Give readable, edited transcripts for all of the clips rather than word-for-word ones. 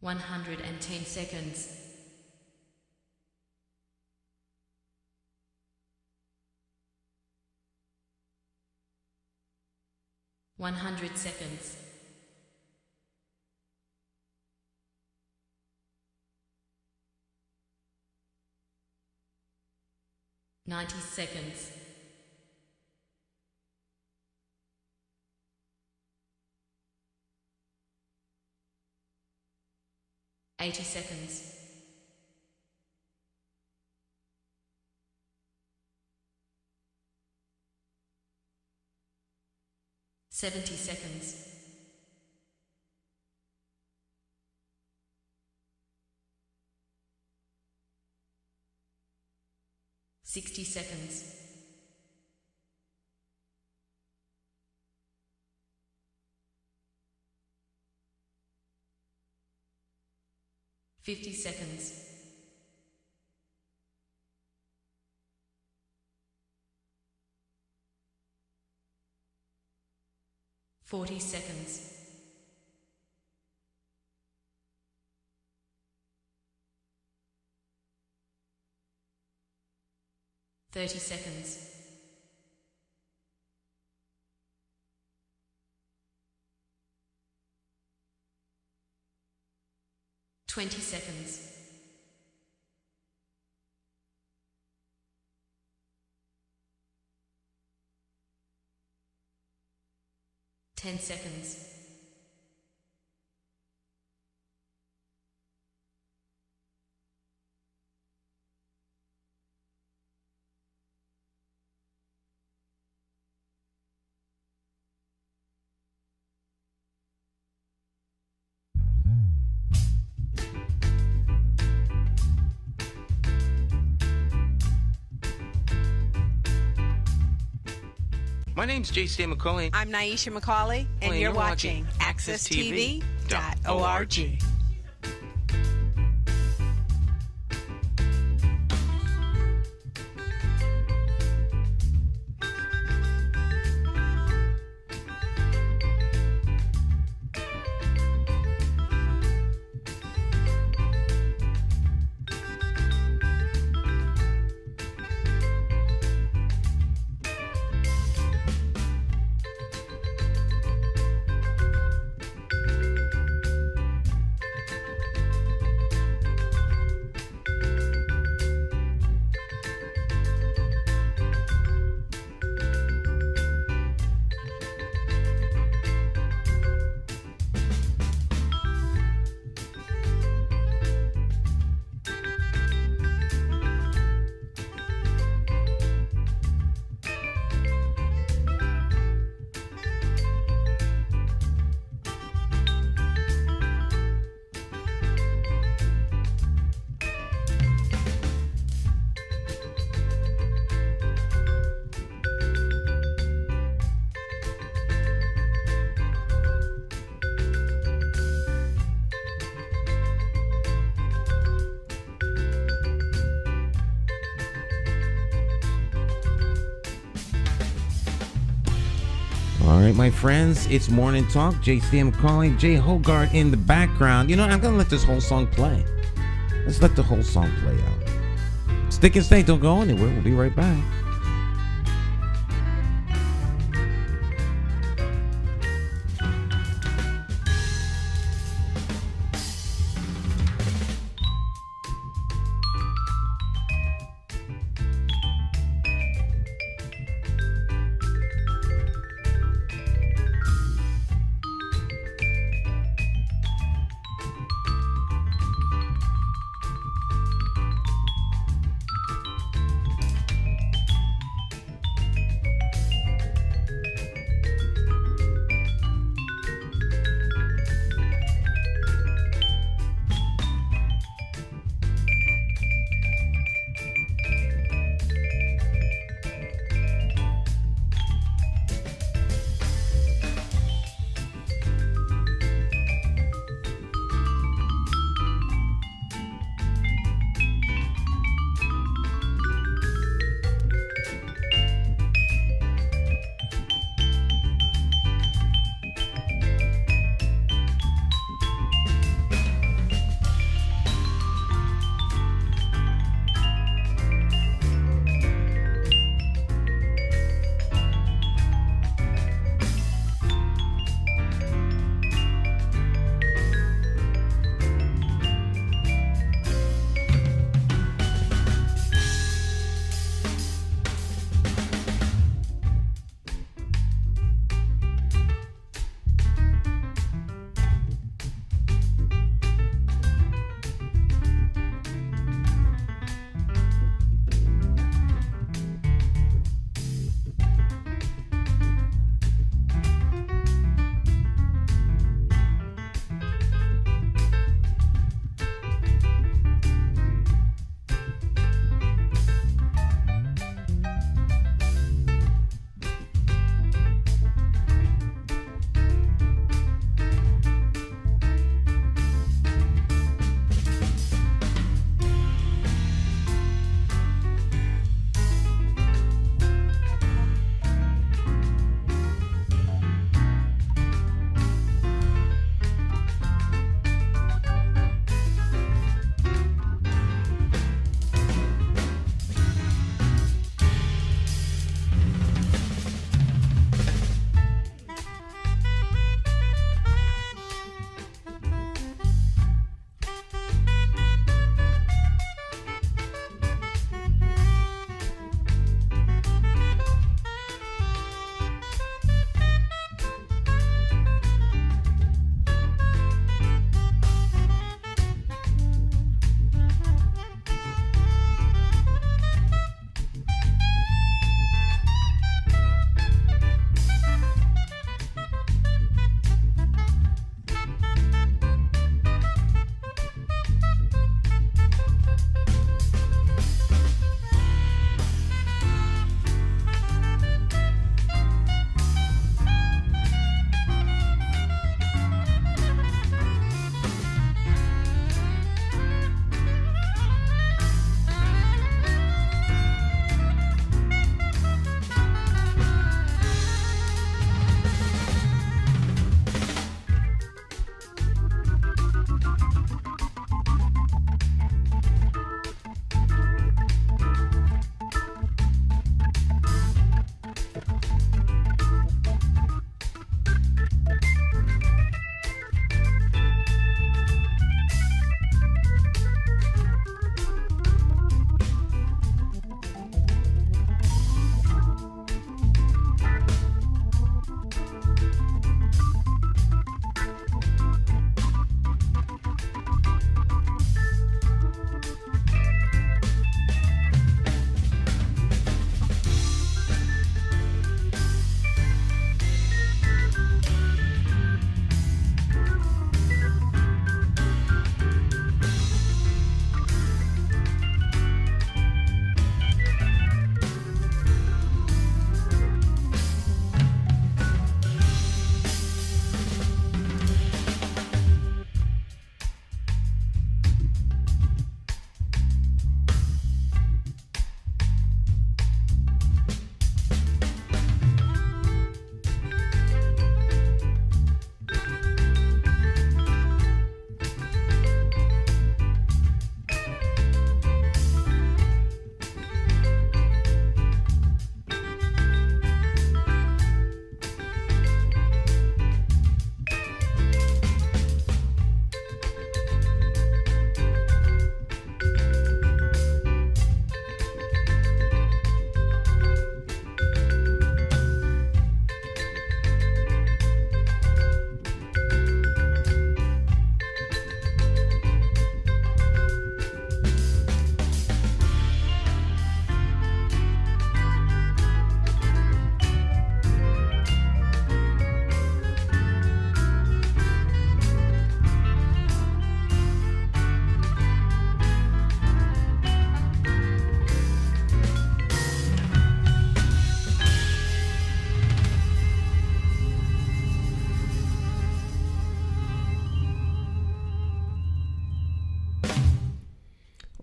110 seconds. 100 seconds. 90 seconds. 80 seconds. 70 seconds. 60 seconds. 50 seconds. 40 seconds. 30 seconds. 20 seconds. 10 seconds. My name's J.C. McCauley. I'm Naisha McCauley, and you're watching AccessTV.org. All right, my friends, it's Morning Talk. J.C. McCauley, Jay Hogarth in the background. You know, I'm going to let this whole song play. Let's let the whole song play out. Stick and stay. Don't go anywhere. We'll be right back.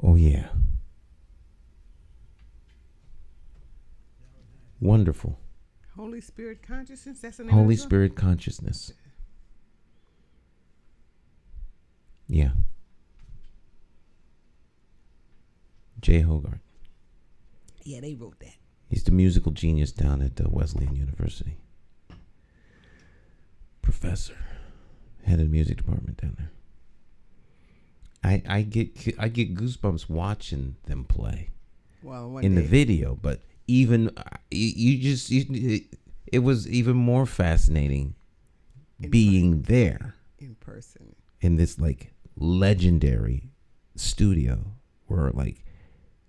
Oh, yeah. Wonderful. Holy Spirit Consciousness? That's the name Holy of the song? Spirit Consciousness. Yeah. Jay Hogarth. Yeah, they wrote that. He's the musical genius down at Wesleyan University. Professor. Head of the music department down there. I get goosebumps watching them play. Well, in the video, but even it was even more fascinating being there in person in this like legendary studio where like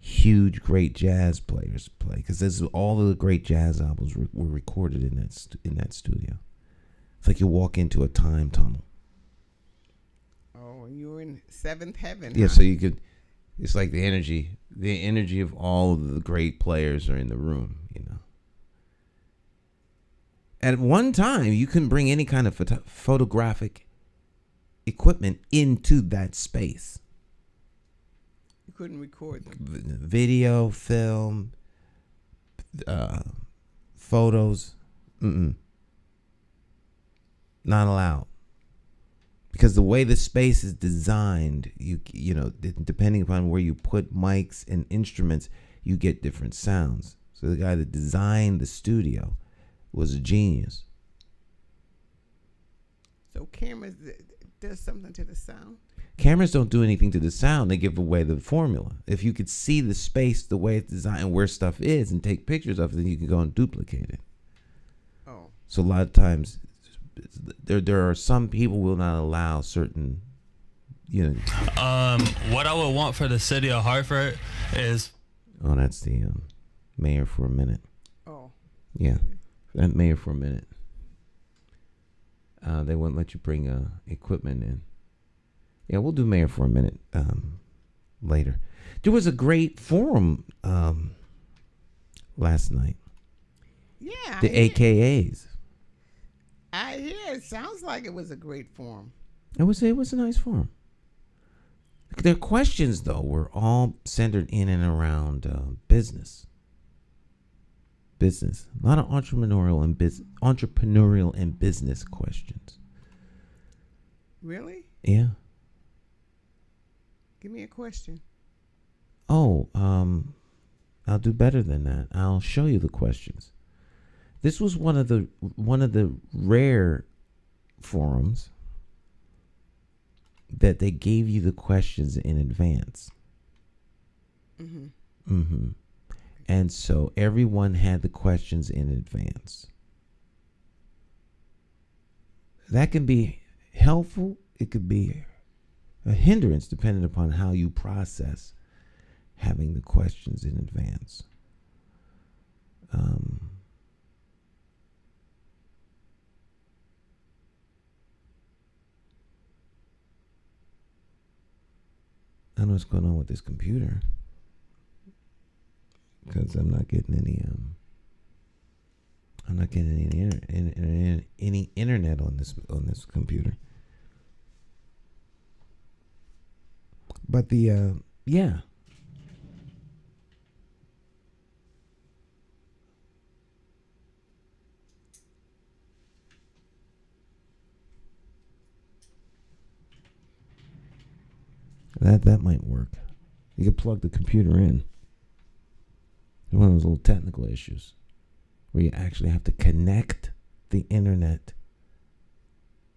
huge great jazz players play, because all of the great jazz albums were recorded in that studio. It's like you walk into a time tunnel. Oh, you were in seventh heaven. Yeah, huh? so you could. It's like the energy of all of the great players are in the room. You know. At one time, you couldn't bring any kind of photographic equipment into that space. You couldn't record them. Video, film, photos, not allowed. Because the way the space is designed, you know, depending upon where you put mics and instruments, you get different sounds. So the guy that designed the studio was a genius. So cameras does something to the sound? Cameras don't do anything to the sound. They give away the formula. If you could see the space, the way it's designed, and where stuff is, and take pictures of it, then you can go and duplicate it. Oh. So a lot of times, there are some people will not allow certain, you know. What I would want for the city of Hartford is. Oh, that's the mayor for a minute. Oh. Yeah, that mayor for a minute. They wouldn't let you bring equipment in. Yeah, we'll do mayor for a minute later. There was a great forum last night. Yeah. The AKAs. I hear it sounds like it was a great forum. It was a nice forum. Their questions, though, were all centered in and around business. Business. A lot of entrepreneurial and business questions. Really? Yeah. Give me a question. Oh, I'll do better than that. I'll show you the questions. This was one of the rare forums that they gave you the questions in advance. And so everyone had the questions in advance. That can be helpful. It could be a hindrance depending upon how you process having the questions in advance. I don't know what's going on with this computer, because I'm not getting any any internet on this computer. But yeah. That might work. You could plug the computer in. It's one of those little technical issues where you actually have to connect the internet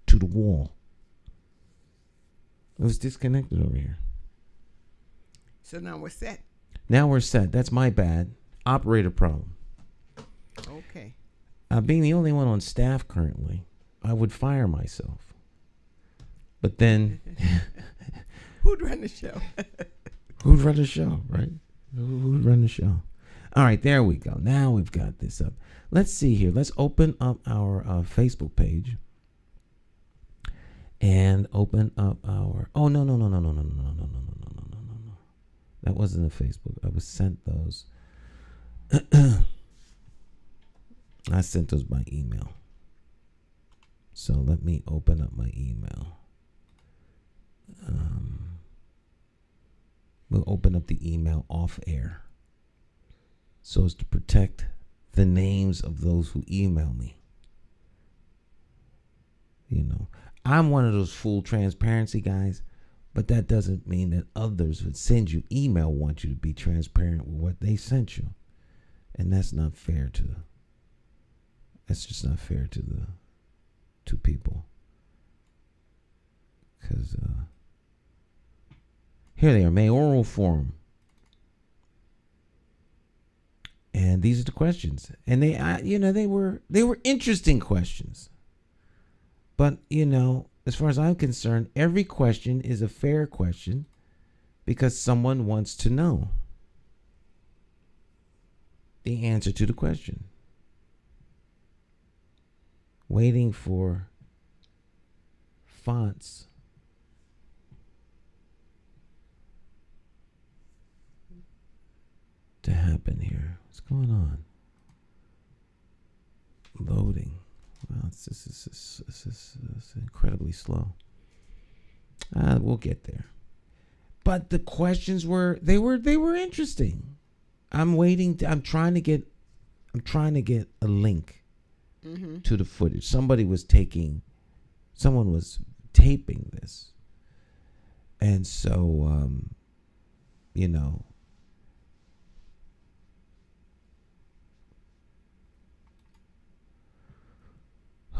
to the wall. It was disconnected over here. So now we're set. Now we're set. That's my bad. Operator problem. Okay. Being the only one on staff currently, I would fire myself. But then... Who'd run the show? Who'd run the show, right? Who'd run the show? All right, there we go. Now we've got this up. Let's see here. Let's open up our Facebook page. And open up our... Oh, no. That wasn't a Facebook. I was sent those. I sent those by email. So let me open up my email. We'll open up the email off air so as to protect the names of those who email me. You know, I'm one of those full transparency guys, but that doesn't mean that others would send you email want you to be transparent with what they sent you. And that's not fair that's just not fair to the two people. Because here they are, mayoral forum. And these are the questions. And they were interesting questions. But, as far as I'm concerned, every question is a fair question because someone wants to know the answer to the question. Waiting for fonts to happen here. What's going on? Loading. Wow, this is incredibly slow. We'll get there. But the questions were interesting. I'm trying to get a link to the footage. Someone was taping this. And so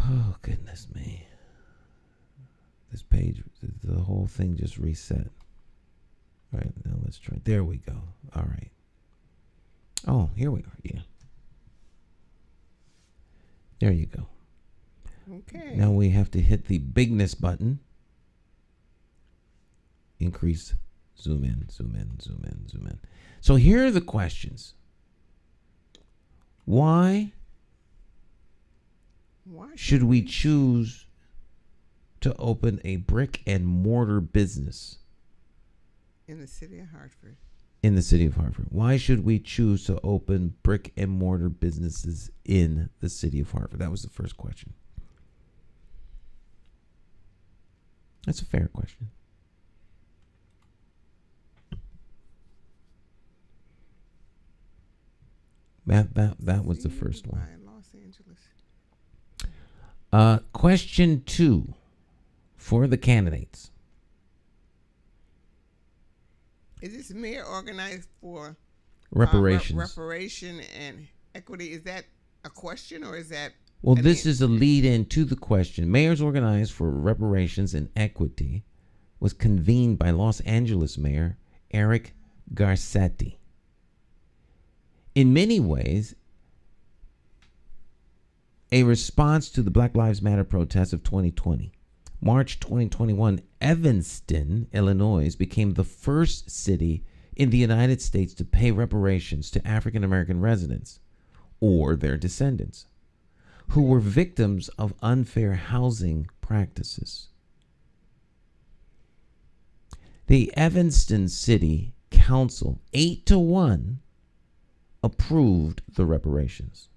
oh, goodness me. This page, the whole thing just reset. All right, now let's try. There we go. All right. Oh, here we are. Yeah. There you go. Okay. Now we have to hit the bigness button. Increase. Zoom in, zoom in, zoom in, zoom in. So here are the questions. Why should we choose to open a brick and mortar business in the city of Hartford? In the city of Hartford. Why should we choose to open brick and mortar businesses in the city of Hartford? That was the first question. That's a fair question. That was the first one. Los Angeles. Question 2 for the candidates. Is this mayor organized for reparations? Reparation and equity. Is that a question or is that? Well, this is a lead in to the question. Mayors Organized for Reparations and Equity was convened by Los Angeles Mayor Eric Garcetti. In many ways, a response to the Black Lives Matter protests of 2020. March 2021, Evanston, Illinois, became the first city in the United States to pay reparations to African American residents or their descendants who were victims of unfair housing practices. The Evanston City Council, 8-1, approved the reparations,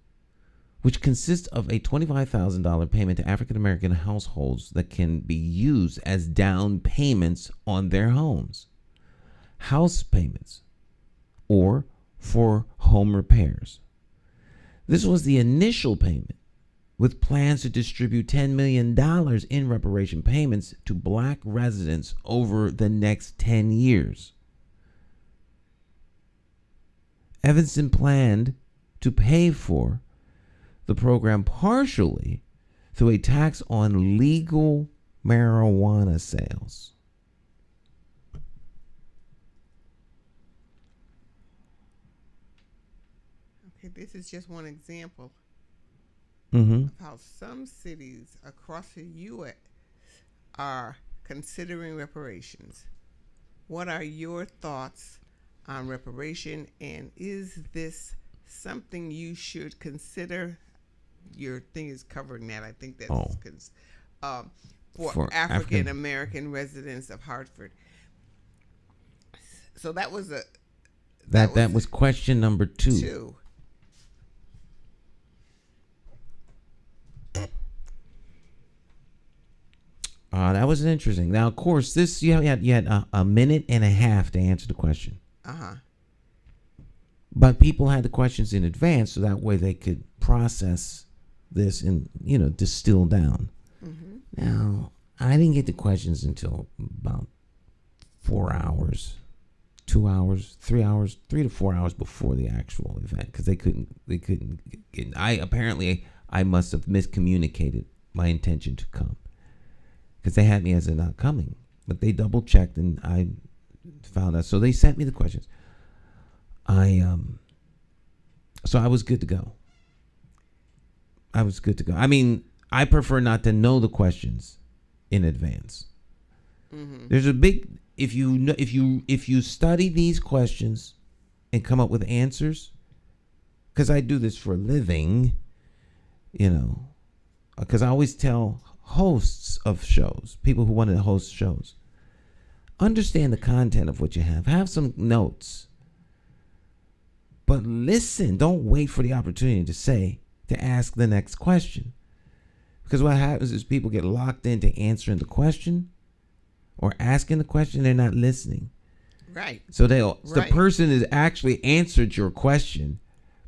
which consists of a $25,000 payment to African American households that can be used as down payments on their homes, house payments, or for home repairs. This was the initial payment, with plans to distribute $10 million in reparation payments to black residents over the next 10 years. Evanston planned to pay for the program partially through a tax on legal marijuana sales. Okay, this is just one example of how some cities across the U.S. are considering reparations. What are your thoughts on reparation, and is this something you should consider? Your thing is covering that. I think that's for African American residents of Hartford. So that was that was question number 2. That was interesting. Now, of course, this you had a minute and a half to answer the question. But people had the questions in advance, so that way they could process this and distill down. Now, I didn't get the questions until about 4 hours, 2 hours, 3 hours, 3 to 4 hours before the actual event, because they couldn't get. I must have miscommunicated my intention to come, because they had me as a not coming, but they double checked and I found out. So they sent me the questions. So I was good to go. I mean, I prefer not to know the questions in advance. There's a big if you study these questions and come up with answers, because I do this for a living, because I always tell hosts of shows, people who want to host shows, understand the content of what you have some notes, but listen. Don't wait for the opportunity to ask the next question. Because what happens is people get locked into answering the question or asking the question. They're not listening. Right. So the person has actually answered your question,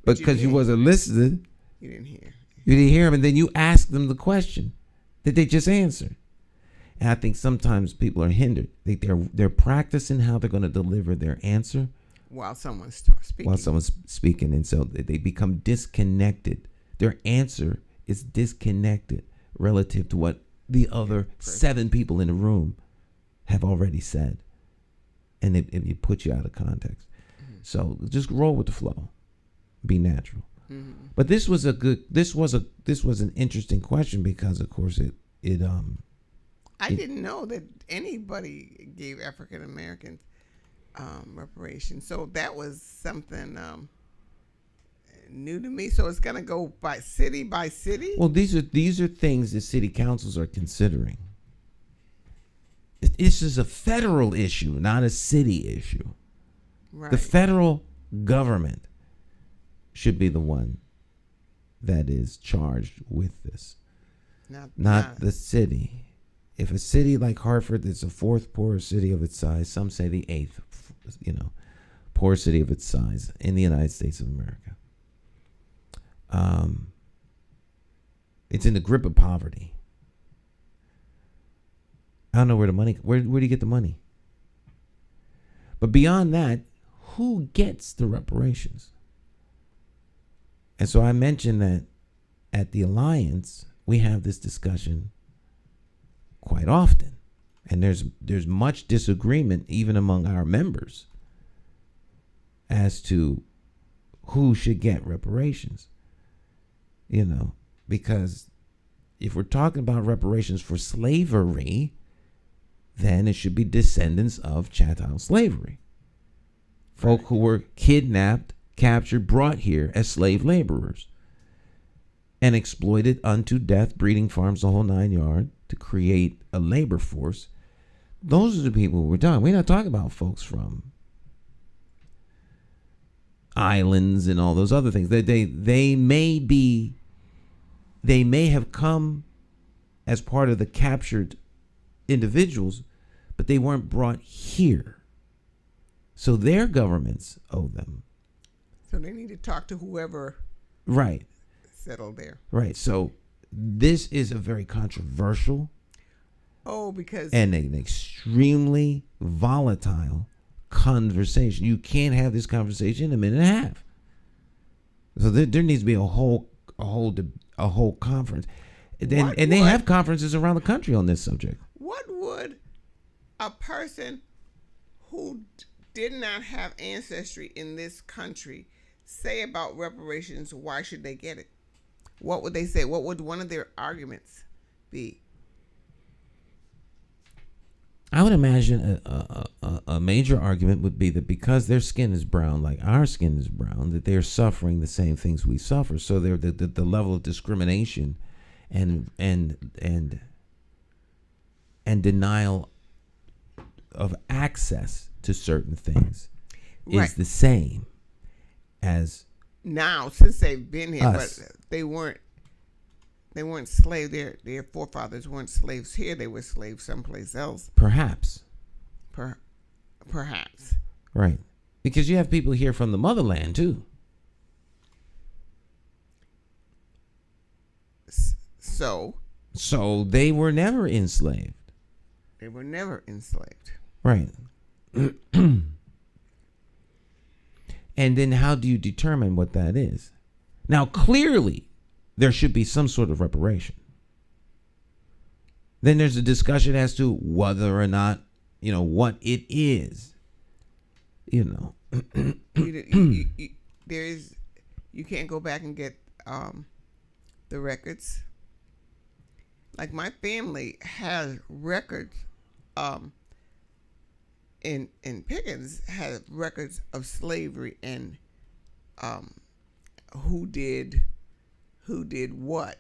but because you wasn't listening, you didn't hear. You didn't hear them, and then you ask them the question that they just answered. And I think sometimes people are hindered. They're practicing how they're going to deliver their answer while someone's speaking, and so they become disconnected. Their answer is disconnected relative to what the other 7 people in the room have already said, and it puts you out of context. So just roll with the flow, be natural. But this was an interesting question, because of course I didn't know that anybody gave African Americans reparations, so that was something new to me. So it's gonna go by city. Well, these are things that city councils are considering. This is a federal issue, not a city issue. Right. The federal government should be the one that is charged with this, not the city. If a city like Hartford is the 4th poorest city of its size, some say the 8th, poorest city of its size in the United States of America, it's in the grip of poverty. I don't know where the money. Where do you get the money? But beyond that, who gets the reparations? And so I mentioned that at the Alliance, we have this discussion quite often, and there's much disagreement even among our members as to who should get reparations. Because if we're talking about reparations for slavery, then it should be descendants of chattel slavery. Folk who were kidnapped, captured, brought here as slave laborers, and exploited unto death, breeding farms, the whole 9 yards, to create a labor force. Those are the people we're talking. We're not talking about folks from islands and all those other things. They may have come as part of the captured individuals, but they weren't brought here. So their governments owe them. So they need to talk to whoever settled there. Right. So this is a very controversial and an extremely volatile conversation. You can't have this conversation in a minute and a half. So there needs to be a whole conference. And they have conferences around the country on this subject. What would a person who did not have ancestry in this country say about reparations? Why should they get it? What would they say? What would one of their arguments be? I would imagine a major argument would be that because their skin is brown, like our skin is brown, that they're suffering the same things we suffer. So they're the level of discrimination and denial of access to certain things is the same as now, since they've been here, us. But they weren't they weren't slaves. Their forefathers weren't slaves here. They were slaves someplace else. Perhaps. Perhaps. Right. Because you have people here from the motherland, too. So they were never enslaved. They were never enslaved. Right. And then how do you determine what that is? Now, clearly, there should be some sort of reparation. Then there's a discussion as to whether or not, what it is. You can't go back and get the records. Like my family has records. In Pickens had records of slavery and who did what,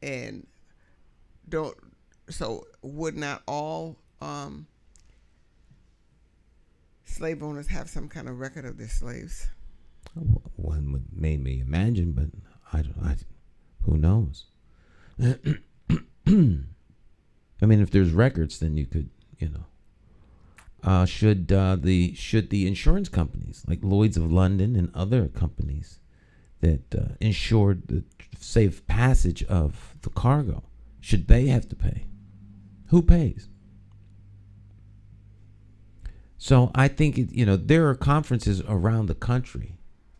and would not all slave owners have some kind of record of their slaves? One would maybe imagine, but who knows? I mean, if there's records, then you could, should the insurance companies like Lloyd's of London and other companies that insured the safe passage of the cargo, should they have to pay? Who pays? So I think there are conferences around the country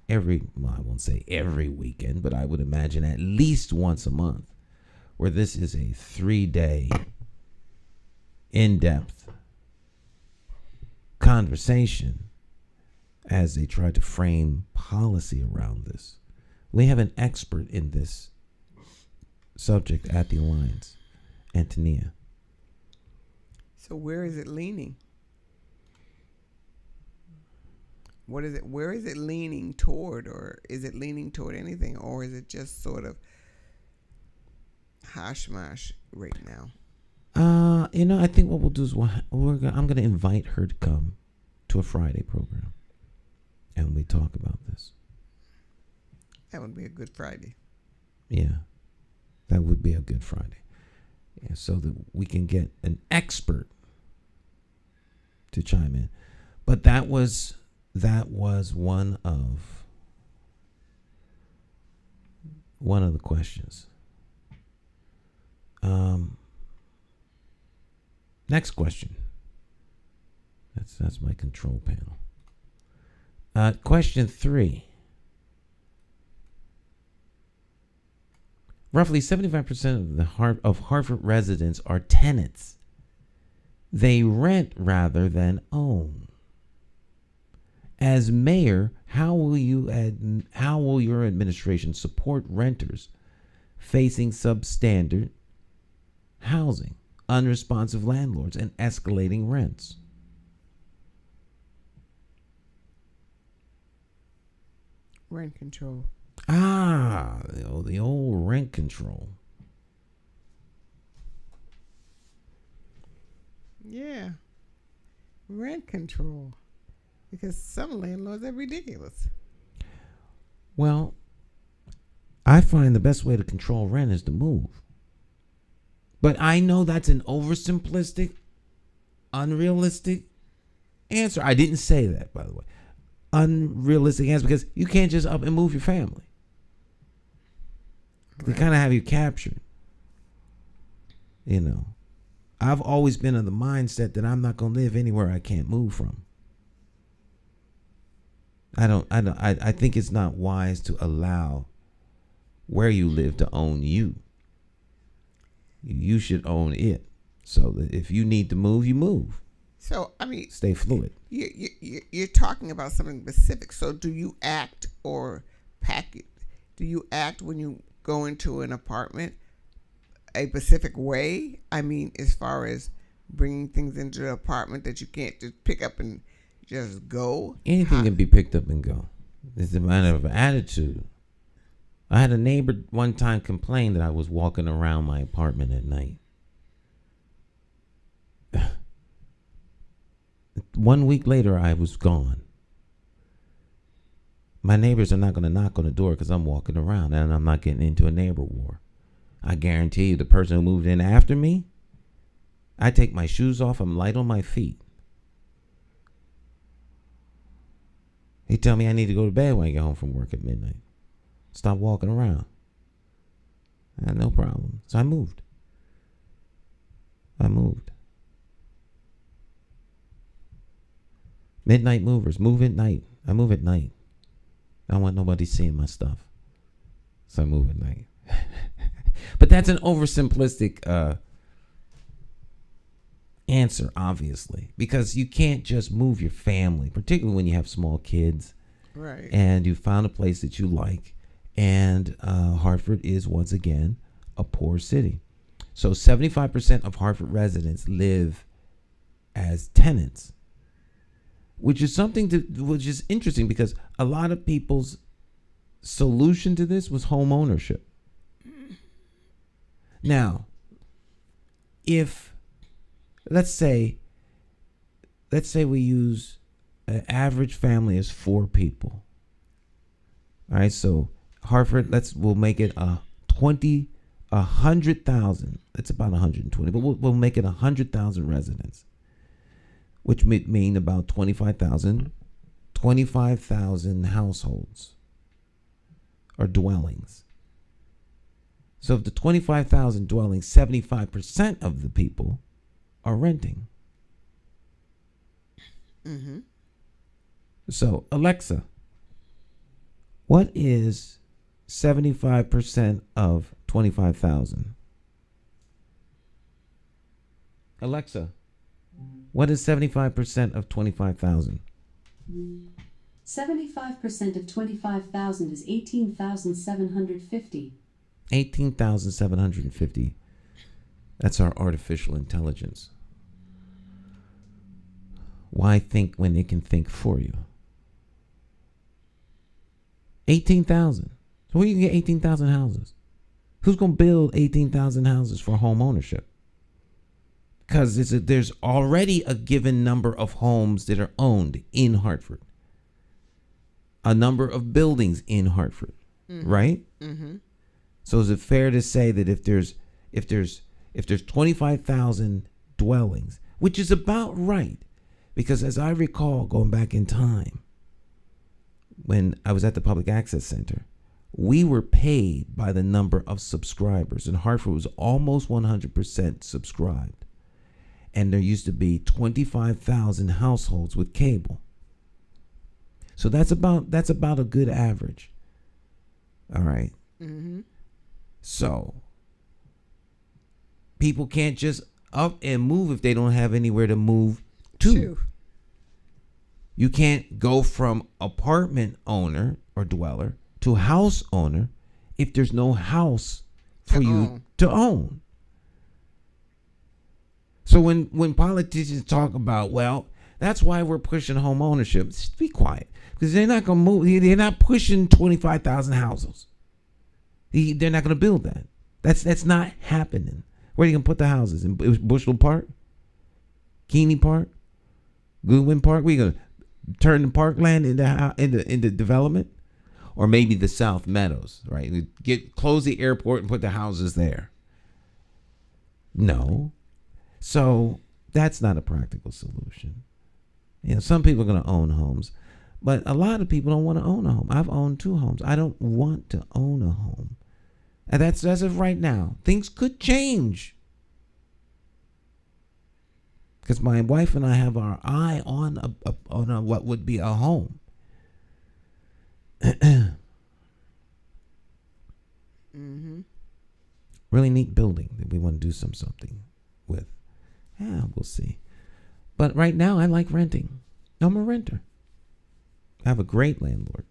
I won't say every weekend, but I would imagine at least once a month, where this is a 3-day in-depth conversation as they try to frame policy around this. We have an expert in this subject at the Alliance, Antonia. So where is it leaning? What is it? Where is it leaning toward, or is it leaning toward anything, or is it just sort of hashmash right now? I think what we'll do is I'm going to invite her to come to a Friday program, and we talk about this. That would be a good Friday. Yeah, that would be a good Friday. Yeah, so that we can get an expert to chime in. But that was one of the questions. Next question. That's my control panel. Question 3. Roughly 75% of Hartford residents are tenants. They rent rather than own. As mayor, how will your administration support renters facing substandard housing, unresponsive landlords, and escalating rents? Rent control. The old rent control. Yeah, rent control. Because some landlords are ridiculous. Well, I find the best way to control rent is to move. But I know that's an oversimplistic, unrealistic answer. I didn't say that, by the way. Unrealistic answer, because you can't just up and move your family. Right. They kind of have you captured. I've always been of the mindset that I'm not going to live anywhere I can't move from. I think it's not wise to allow where you live to own you. You should own it. So that if you need to move, you move. So, stay fluid. You're talking about something specific. So do you act or pack it? Do you act when you go into an apartment a specific way? As far as bringing things into the apartment that you can't just pick up and just go? Anything can be picked up and go. It's a matter of attitude. I had a neighbor one time complain that I was walking around my apartment at night. 1 week later, I was gone. My neighbors are not going to knock on the door because I'm walking around and I'm not getting into a neighbor war. I guarantee you, the person who moved in after me, I take my shoes off, I'm light on my feet. He tell me I need to go to bed when I get home from work at midnight. Stop walking around. I had no problem. So I moved. Midnight movers. Move at night. I move at night. I don't want nobody seeing my stuff. So I move at night. But that's an oversimplistic answer, obviously. Because you can't just move your family, particularly when you have small kids. Right. And you found a place that you like. And Hartford is, once again, a poor city. So 75% of Hartford residents live as tenants, which is which is interesting because a lot of people's solution to this was home ownership. Now, if let's say we use an average family as 4 people. All right, so Hartford, we'll make it 100,000. It's about 120, but we'll make it 100,000 residents, which would mean about 25,000 households or dwellings. So of the 25,000 dwellings, 75% of the people are renting. Mm-hmm. So Alexa, what is 75% of 25,000? Alexa, what is 75% of 25,000? 75% of 25,000 is 18,750. 18,750. That's our artificial intelligence. Why think when it can think for you? 18,000. So where you can get 18,000 houses? Who's going to build 18,000 houses for home ownership? Because there's already a given number of homes that are owned in Hartford. A number of buildings in Hartford, right? Mm-hmm. So is it fair to say that if there's 25,000 dwellings, which is about right, because as I recall going back in time, when I was at the Public Access Center, we were paid by the number of subscribers, and Hartford was almost 100% subscribed. And there used to be 25,000 households with cable. So that's about a good average. All right. Mm-hmm. So people can't just up and move if they don't have anywhere to move to. True. You can't go from apartment owner or dweller to house owner if there's no house for you to own. So when politicians talk about, well, that's why we're pushing home ownership, just be quiet, because they're not going to move. They're not pushing 25,000 houses. They're not going to build that. That's not happening. Where are you going to put the houses? In Bushel Park? Keeney Park? Goodwin Park? Where are you going to turn the parkland into development? Or maybe the South Meadows, right? Close the airport and put the houses there. No. So that's not a practical solution. You know, some people are going to own homes, but a lot of people don't want to own a home. I've owned 2 homes. I don't want to own a home. And that's as of right now. Things could change, because my wife and I have our eye on what would be a home. Mm-hmm. Really neat building that we want to do something with. Yeah, we'll see. But right now, I like renting. I'm a renter. I have a great landlord.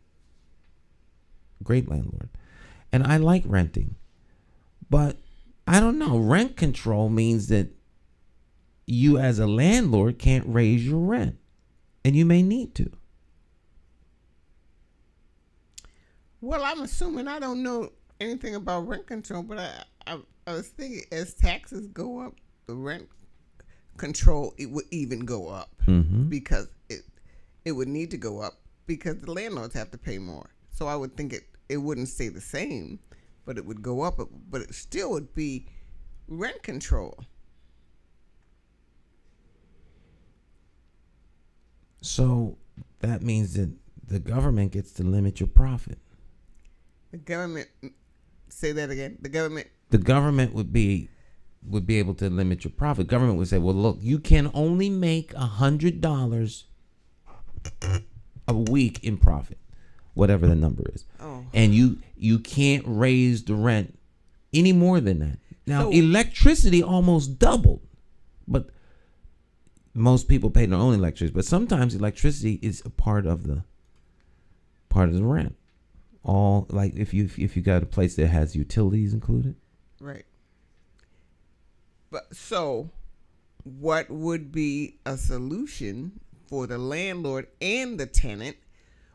And I like renting. But I don't know. Rent control means that you as a landlord can't raise your rent. And you may need to. Well, I'm assuming, I don't know anything about rent control, but I was thinking as taxes go up, the rent control, it would even go up, because it would need to go up because the landlords have to pay more. So I would think it wouldn't stay the same, but it would go up, but it still would be rent control. So that means that the government gets to limit your profit. The government, say that again. The government would be able to limit your profit. Government would say, well, look, you can only make $100 a week in profit, whatever the number is. Oh. And you can't raise the rent any more than that. Now, electricity almost doubled, but most people pay their own electricity. But sometimes electricity is a part of the rent. All like if you got a place that has utilities included. Right. But so, what would be a solution for the landlord and the tenant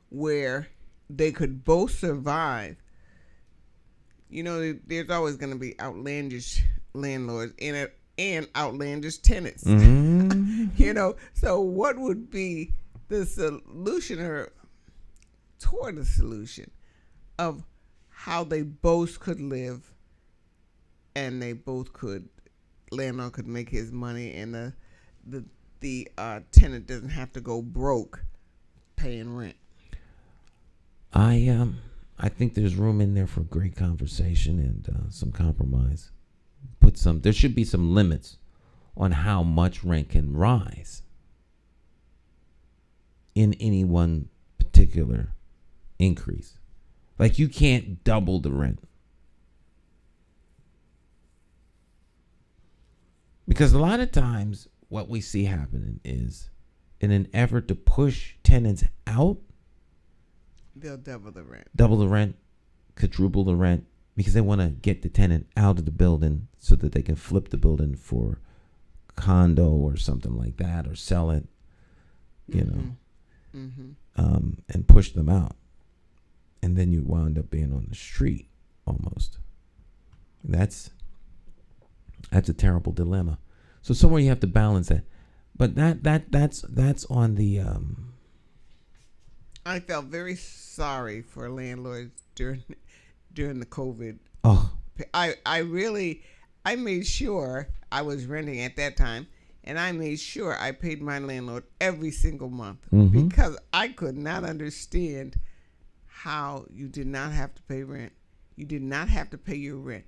where they could both survive? You know, there's always going to be outlandish landlords and outlandish tenants. Mm-hmm. You know, so what would be the solution or toward the solution of how they both could live and they both could, landlord could make his money and the tenant doesn't have to go broke paying rent? I think there's room in there for great conversation and some compromise. There should be some limits on how much rent can rise in any one particular increase. Like you can't double the rent. Because a lot of times what we see happening is in an effort to push tenants out, they'll double the rent, quadruple the rent, because they want to get the tenant out of the building so that they can flip the building for condo or something like that, or sell it, you know, and push them out. And then you wound up being on the street almost. That's a terrible dilemma. So somewhere you have to balance that. But that's on the I felt very sorry for landlords during the COVID. Oh. I made sure I was renting at that time, and I made sure I paid my landlord every single month because I could not understand how you did not have to pay rent. You did not have to pay your rent.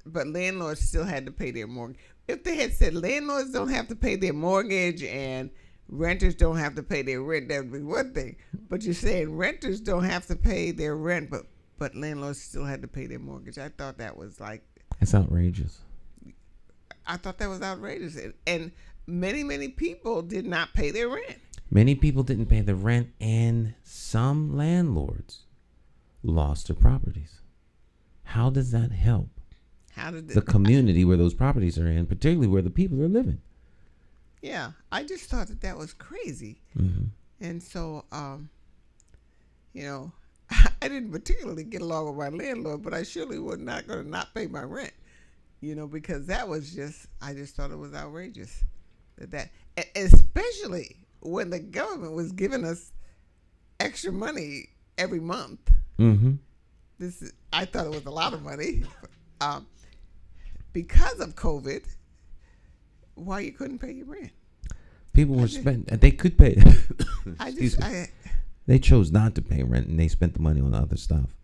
But landlords still had to pay their mortgage. If they had said landlords don't have to pay their mortgage and renters don't have to pay their rent, that would be one thing. But you're saying renters don't have to pay their rent, but landlords still had to pay their mortgage. I thought that was like... That's outrageous. I thought that was outrageous. And many people did not pay their rent. Many people didn't pay the rent, and some landlords lost their properties. How does that help the community where those properties are in, particularly where the people are living? Yeah, I just thought that was crazy. And so, you know, I didn't particularly get along with my landlord, but I surely was not going to not pay my rent, you know, because that was I just thought it was outrageous. That especially when the government was giving us extra money every month. I thought it was a lot of money. Because of COVID, why you couldn't pay your rent? People were they could pay. They chose not to pay rent, and they spent the money on other stuff.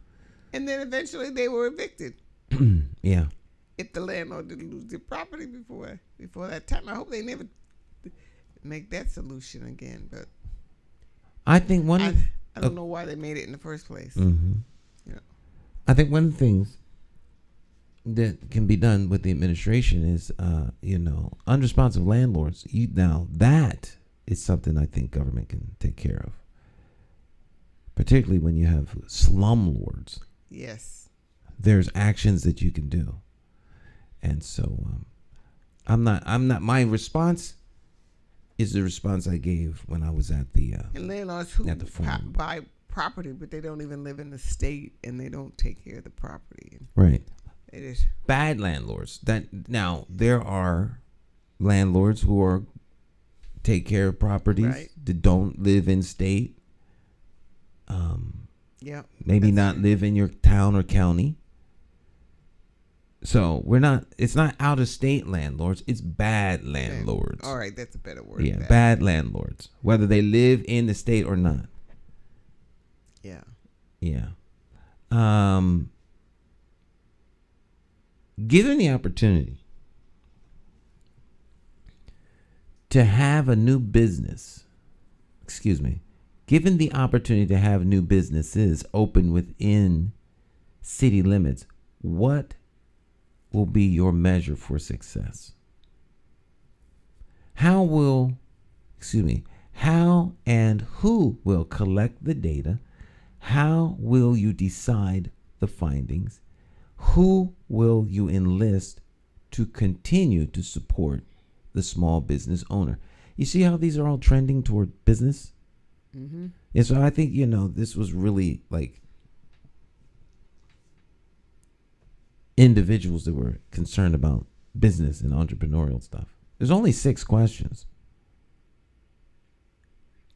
And then eventually they were evicted. Yeah. If the landlord didn't lose their property before that time, I hope they never make that solution again. But I think I don't know why they made it in the first place. Yeah. I think one of the things that can be done with the administration is, unresponsive landlords. Now that is something I think government can take care of, particularly when you have slumlords. Yes, there's actions that you can do, and so I'm not. My response is the response I gave when I was at the and landlords who at the forum. buy property, but they don't even live in the state, and they don't take care of the property. Right. It is bad landlords. Now there are landlords who take care of properties that don't live in state. Yeah. Maybe not live in your town or county. So it's not out of state landlords. It's bad landlords. All right. That's a better word. Yeah. Bad landlords, whether they live in the state or not. Yeah. Yeah. Given the opportunity to have a new business, given the opportunity to have new businesses open within city limits, what will be your measure for success? How and who will collect the data? How will you decide the findings? Who will you enlist to continue to support the small business owner? You see how these are all trending toward business? Mm-hmm. And so I think, this was really like individuals that were concerned about business and entrepreneurial stuff. There's only 6 questions.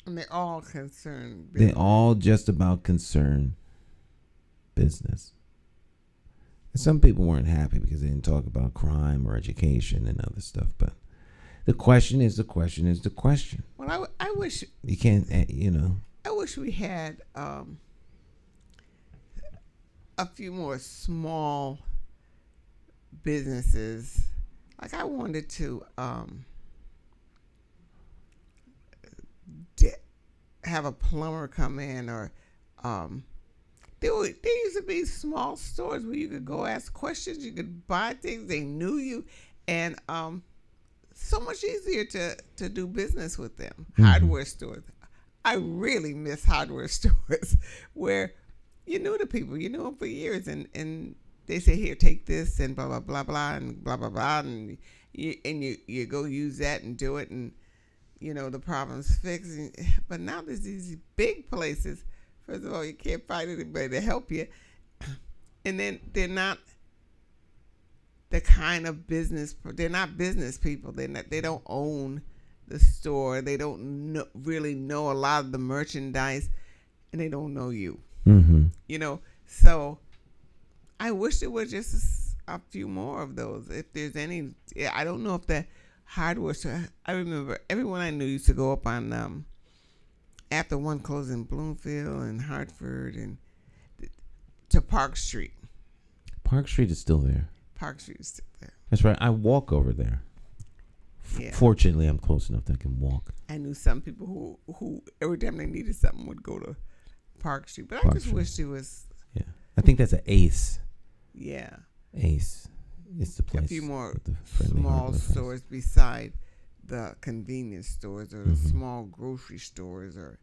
And they're all concerned. They're all just about concern business. And some people weren't happy because they didn't talk about crime or education and other stuff. But the question is the question is the question. Well, I wish you can't, I wish we had a few more small businesses. Like I wanted to have a plumber come in, or there used to be small stores where you could go ask questions, you could buy things, they knew you, and so much easier to do business with them. Mm-hmm. Hardware stores. I really miss hardware stores where you knew the people, you knew them for years, and they say, here, take this, and blah, blah, blah, blah, and blah, blah, blah, and you go use that and do it, and the problem's fixed. But now there's these big places. First of all, you can't find anybody to help you. And then they're not the kind of business, they're not business people. They don't own the store. They don't really know a lot of the merchandise, and they don't know you. Mm-hmm. So I wish there were just a few more of those. If there's any, I don't know if the hardware store. I remember everyone I knew used to go up on after one closed in Bloomfield and Hartford and to Park Street. Park Street is still there. Park Street is still there. That's right. I walk over there. Yeah. Fortunately, I'm close enough that I can walk. I knew some people who every time they needed something would go to Park Street. But I just wish there was. Yeah, I think that's an Ace. Yeah. Ace. It's the place. A few more small stores beside the convenience stores or the small grocery stores, or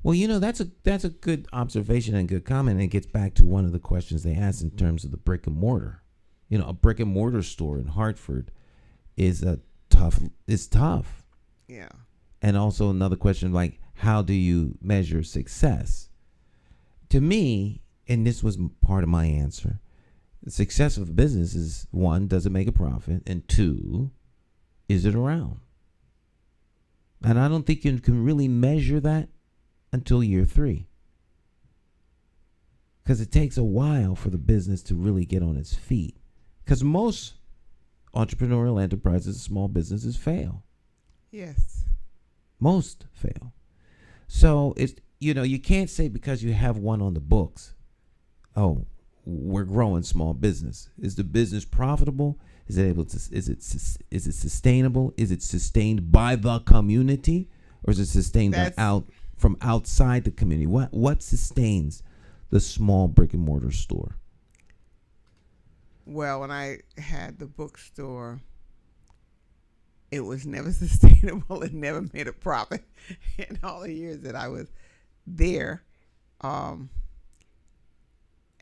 Well, that's a good observation and good comment. And it gets back to one of the questions they asked in terms of the brick and mortar. A brick and mortar store in Hartford is tough. Yeah. And also another question, like, how do you measure success? To me, and this was part of my answer, the success of a business is, 1, does it make a profit? And 2, is it around? And I don't think you can really measure that until year 3. Because it takes a while for the business to really get on its feet. Because most entrepreneurial enterprises, small businesses fail. Yes. Most fail. So it's, you can't say because you have one on the books, oh, we're growing small business. Is the business profitable? Is it sustainable? Is it sustained by the community, or is it sustained from outside the community? What sustains the small brick and mortar store? Well, when I had the bookstore, it was never sustainable. It never made a profit in all the years that I was there.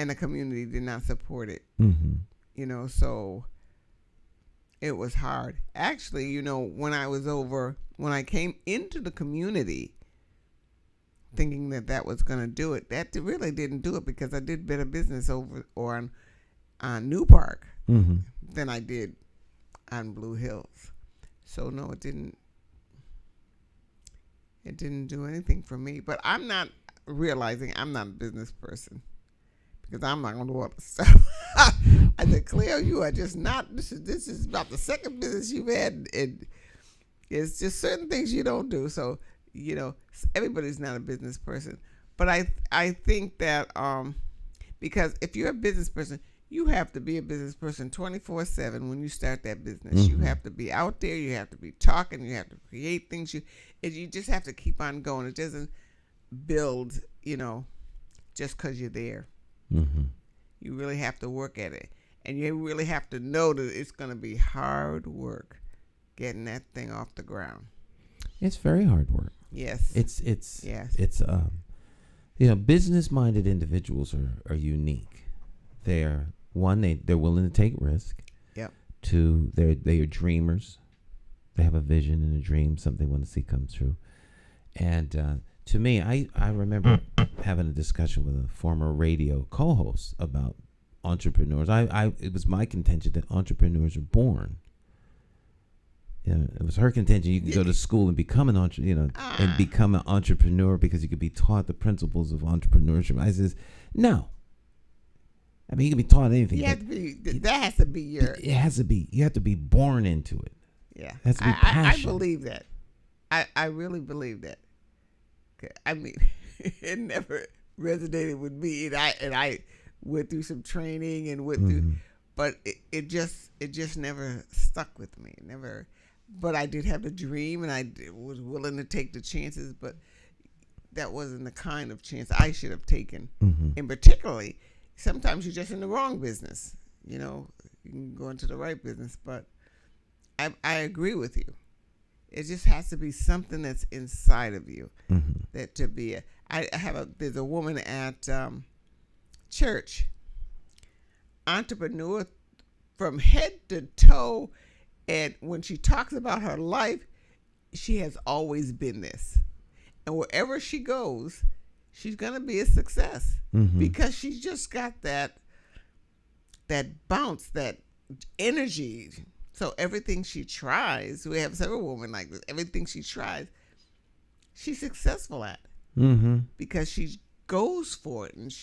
And the community did not support it. Mm-hmm. So it was hard. Actually, when I came into the community thinking that was going to do it, that really didn't do it, because I did better business over on New Park than I did on Blue Hills. So no, it didn't do anything for me. But I'm not realizing I'm not a business person because I'm not going to do all the stuff. I said, Cleo, you are just not. This is about the second business you've had, and it's just certain things you don't do. So everybody's not a business person, but I think that because if you're a business person, you have to be a business person 24/7 when you start that business. You have to be out there. You have to be talking. You have to create things. You just have to keep on going. It doesn't build, just because you're there. Mm-hmm. You really have to work at it. And you really have to know that it's going to be hard work getting that thing off the ground. It's very hard work. Yes. It's business-minded individuals are unique. They're willing to take risk. Yep. Two, they are dreamers. They have a vision and a dream, something they want to see come true. And to me, I remember having a discussion with a former radio co-host about entrepreneurs. It was my contention that entrepreneurs are born. It was her contention. You can go to school and become and become an entrepreneur because you could be taught the principles of entrepreneurship. I says, no. I mean, you can be taught anything. That has to be your. It has to be. You have to be born into it. Yeah, it has to be passion. I believe that. I really believe that. I mean, it never resonated with me, and I went through some training and went through, but it just never stuck with me. Never. But I did have a dream, and I was willing to take the chances, but that wasn't the kind of chance I should have taken. And particularly, sometimes you're just in the wrong business. You can go into the right business, but I agree with you. It just has to be something that's inside of you. That to be there's a woman at church, entrepreneur from head to toe, and when she talks about her life, she has always been this, and wherever she goes, she's gonna be a success because she's just got that bounce, that energy. So everything she tries, we have several women like this, everything she tries, she's successful at because she goes for it, and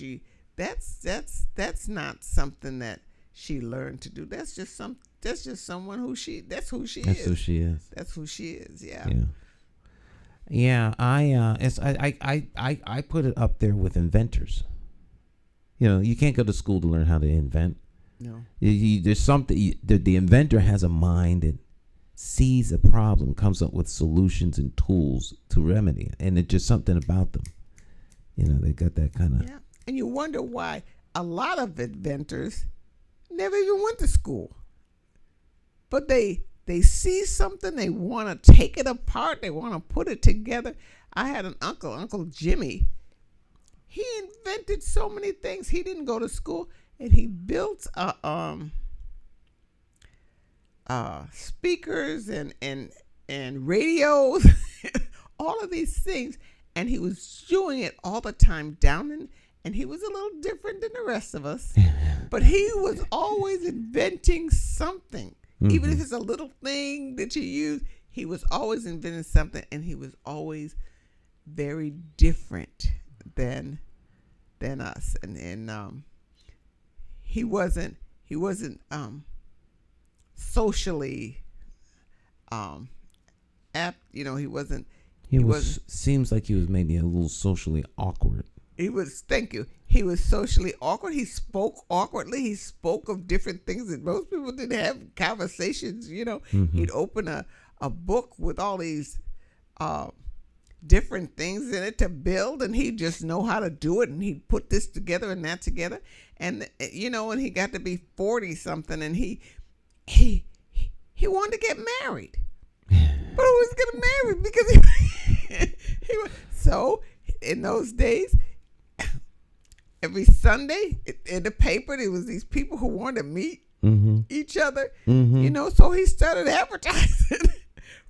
that's not something that she learned to do. That's just someone who she is. That's who she is. That's who she is. Yeah. Yeah. I put it up there with inventors. You can't go to school to learn how to invent. No. There's something. The inventor has a mind that sees a problem, comes up with solutions and tools to remedy it, and it's just something about them. They got that kind of. Yeah, and you wonder why a lot of inventors never even went to school, but they see something, they want to take it apart, they want to put it together. I had an Uncle Jimmy. He invented so many things. He didn't go to school. And he built speakers and radios, all of these things, and he was doing it all the time down and he was a little different than the rest of us, but he was always inventing something, even if it's a little thing that you use. He was always inventing something, and he was always very different than us, and he wasn't socially apt. He wasn't. Seems like he was maybe a little socially awkward. He was. Thank you. He was socially awkward. He spoke awkwardly. He spoke of different things that most people didn't have conversations. He'd open a book with all these different things in it to build, and he'd just know how to do it, and he'd put this together and that together. And when he got to be 40 something, and he wanted to get married, but he was getting married because he was, so in those days, every Sunday in the paper there was these people who wanted to meet each other, so he started advertising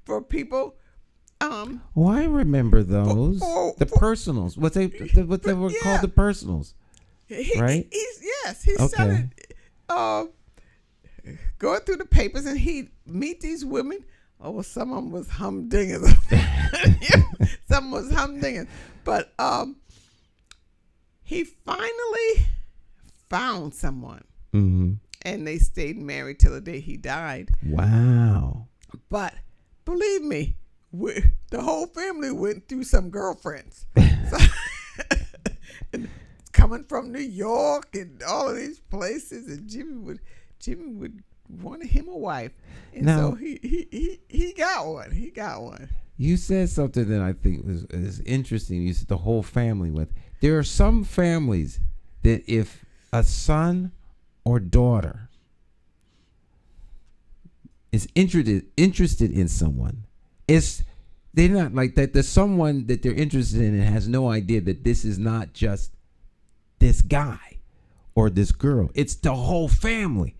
for people. I remember those. The personals. What they were called, the personals. Right? He started going through the papers, and he'd meet these women. Some of them was humdingers. Some was humdingers. But he finally found someone, Mm-hmm. and they stayed married till the day he died. Wow. But believe me, the whole family went through some girlfriends. So, and coming from New York and all of these places, and Jimmy would wanted him a wife, and Now, so he got one. He got one. You said something that I think is interesting. You said the whole family went. There are some families that if a son or daughter is interested in someone, they're not like that. There's someone that they're interested in and has no idea that this is not just this guy or this girl. It's the whole family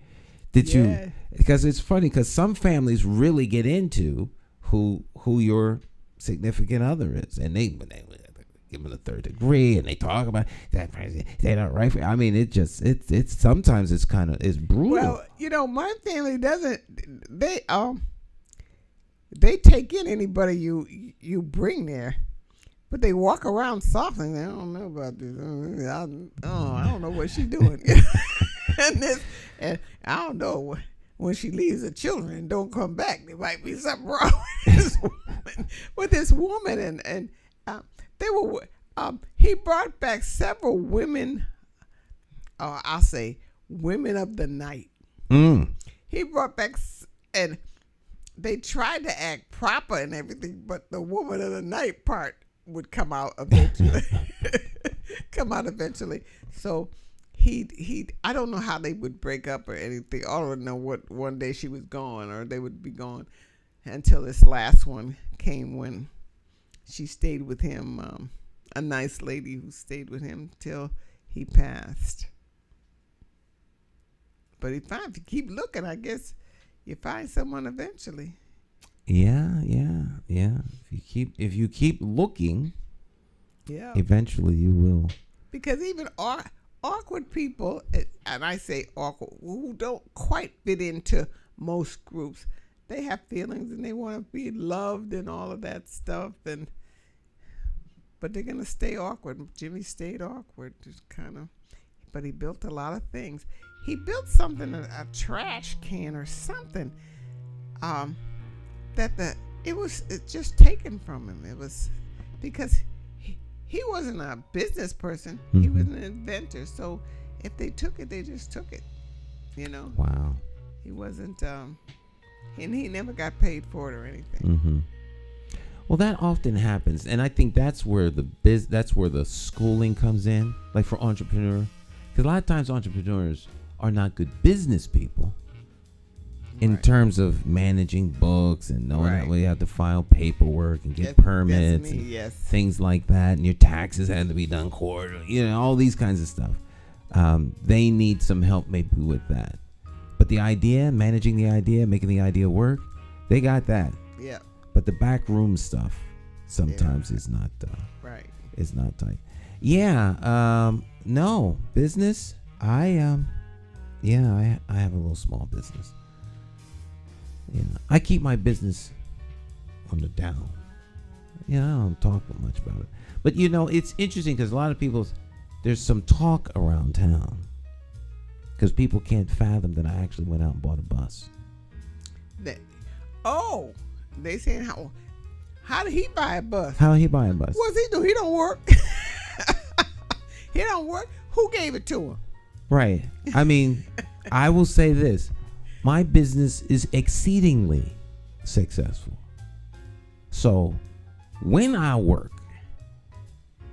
that because it's funny because some families really get into who your significant other is, and they give them the third degree, and they talk about that person. They don't right. I mean, it's sometimes it's brutal. Well, my family doesn't. They take in anybody you bring there, but they walk around softly. They don't know about this. I don't know what she's doing. and I don't know when she leaves the children and don't come back. There might be something wrong with this woman. And they were. He brought back several women. I'll say women of the night. He brought back and. They tried to act proper and everything, but the woman of the night part would come out eventually. So he I don't know how they would break up or anything. All of them know what one day she was gone or they would be gone until this last one came when she stayed with him. A nice lady who stayed with him till he passed. But if you keep looking, I guess. You find someone eventually. Yeah. If you keep looking, eventually you will. Because even awkward people, and I say awkward, who don't quite fit into most groups, they have feelings and they want to be loved and all of that stuff. But they're gonna stay awkward. Jimmy stayed awkward, just but he built a lot of things. He built something, a trash can or something, it was just taken from him. It was because he wasn't a business person. Mm-hmm. He was an inventor. So if they took it, they just took it. Wow. He wasn't, and he never got paid for it or anything. Mm-hmm. Well, that often happens, and I think that's where the schooling comes in, like for entrepreneurs, because a lot of times entrepreneurs are not good business people in terms of managing books and knowing that you have to file paperwork and get permits and things like that, and your taxes have to be done quarterly, all these kinds of stuff. They need some help maybe with that. But the idea, managing the idea, making the idea work, they got that. Yeah. But the backroom stuff sometimes is not is not tight. Yeah. No business. I have a little small business. Yeah, I keep my business on the down. I don't talk much about it. But it's interesting because a lot of people, there's some talk around town because people can't fathom that I actually went out and bought a bus. They saying how did he buy a bus? How did he buy a bus? What's he do? He don't work. He don't work. Who gave it to him? Right. I mean, I will say this. My business is exceedingly successful. So when I work,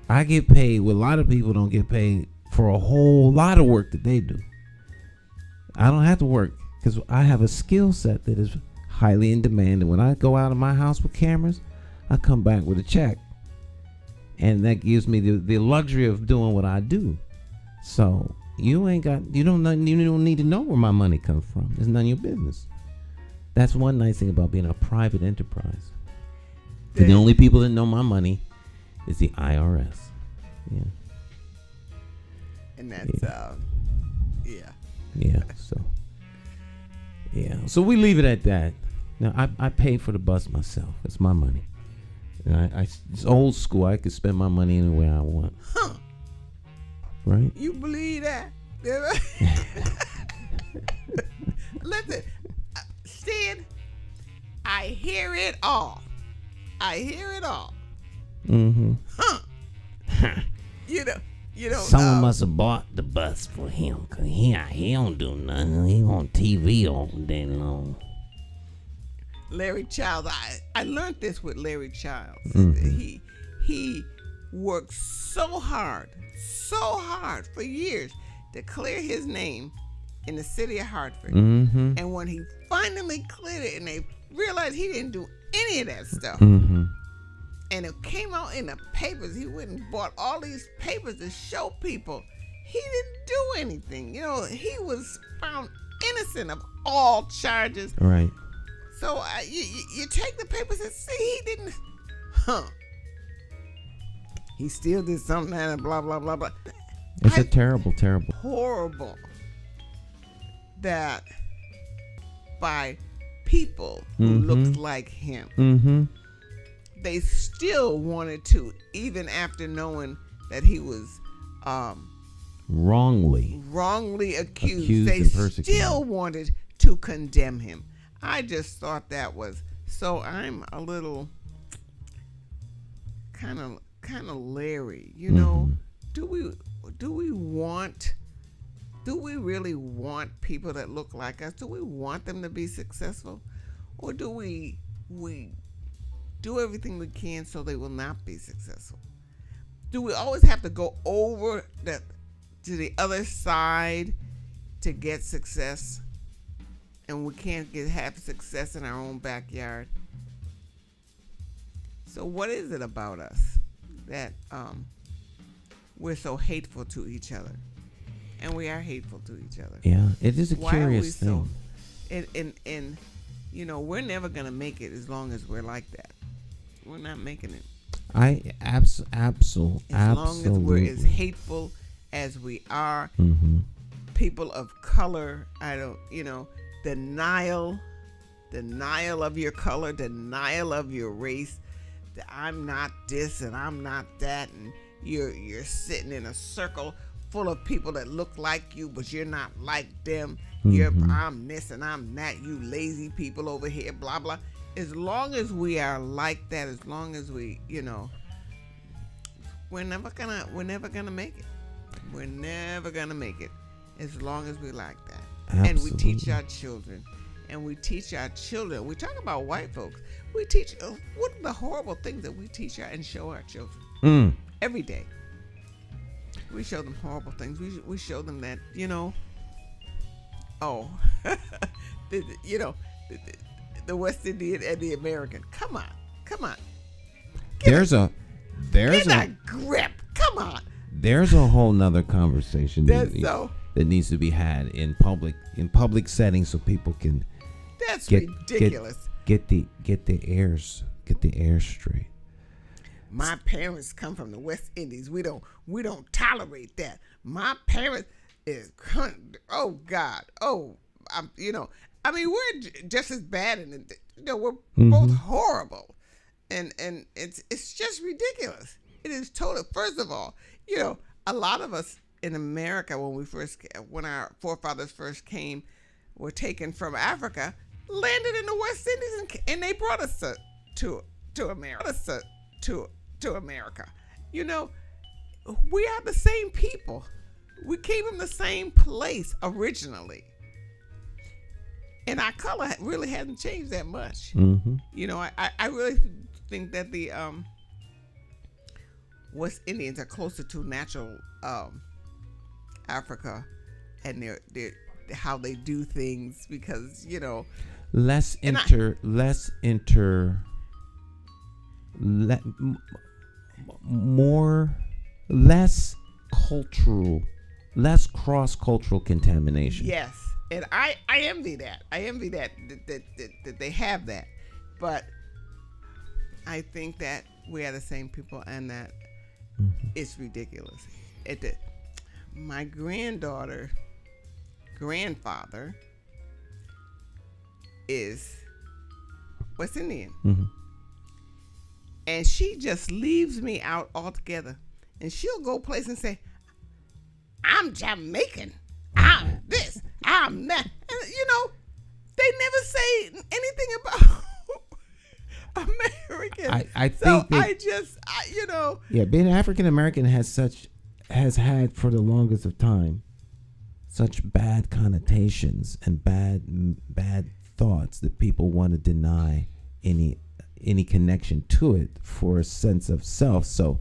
I get paid what a lot of people don't get paid for a whole lot of work that they do. I don't have to work because I have a skill set that is highly in demand. And when I go out of my house with cameras, I come back with a check. And that gives me the luxury of doing what I do. So you don't need to know where my money comes from. It's none of your business. That's one nice thing about being a private enterprise. The only people that know my money is the IRS. Yeah. And that's So we leave it at that. Now I pay for the bus myself. It's my money. And it's old school. I could spend my money any way I want. Huh. Right. You believe that? Listen, Stan, I hear it all. I hear it all. Mm-hmm. Huh. You know. Someone must have bought the bus for him, cause he don't do nothing. He on TV all day long. Larry Childs. I learned this with Larry Childs. Mm-hmm. He worked so hard for years to clear his name in the city of Hartford. Mm-hmm. And when he finally cleared it, and they realized he didn't do any of that stuff, Mm-hmm. and it came out in the papers, he went and bought all these papers to show people he didn't do anything. You know, he was found innocent of all charges. Right. So you take the papers and see he didn't. He still did something and blah blah blah blah. It's a terrible. Horrible that by people who looked like him, Mm-hmm. they still wanted to, even after knowing that he was wrongly accused, they and persecuted. still wanted to condemn him. I just thought that was so. I'm a little kind of leery, you know. Do we really want people that look like us? Do we want them to be successful, or do we do everything we can so they will not be successful? Do we always have to go over to the other side to get success, and we can't have success in our own backyard? So what is it about us that we're so hateful to each other? And we are hateful to each other. Yeah, it is a Why are we curious so? thing. And you know, we're never gonna make it as long as we're like that. We're not making it. Absolutely. As long as we're as hateful as we are, Mm-hmm. people of color, denial of your color, denial of your race. That I'm not this and I'm not that, and you're sitting in a circle full of people that look like you, but you're not like them. I'm this and I'm that. You lazy people over here, blah blah. As long as we are like that, as long as we, we're never gonna make it. We're never gonna make it as long as we like that. Absolutely. And we teach our children. We talk about white folks. We teach what are the horrible things that we teach and show our children every day. We show them horrible things. We show them that, the West Indian and the American. Come on. There's a Get a grip. Come on. There's a whole nother conversation That's that needs to be had in public settings so people can That's ridiculous. Get the air straight. My parents come from the West Indies. We don't tolerate that. My parents is, oh God, we're just as bad, and we're both horrible, and it's just ridiculous. It is total. First of all, a lot of us in America, when our forefathers first came, were taken from Africa, landed in the West Indies, and they brought us to America. To America. We are the same people. We came from the same place originally. And our color really hasn't changed that much. Mm-hmm. I really think that the West Indians are closer to natural Africa and their how they do things, because less cross-cultural contamination. Yes, and I envy that. I envy that they have that, but I think that we are the same people, and that it's ridiculous. My grandfather is West Indian. Mm-hmm. And she just leaves me out altogether. And she'll go place and say, I'm Jamaican. I'm this. I'm that. And, you know, they never say anything about Americans. I think Yeah, being African American has had for the longest of time such bad connotations and bad thoughts that people want to deny any connection to it for a sense of self. So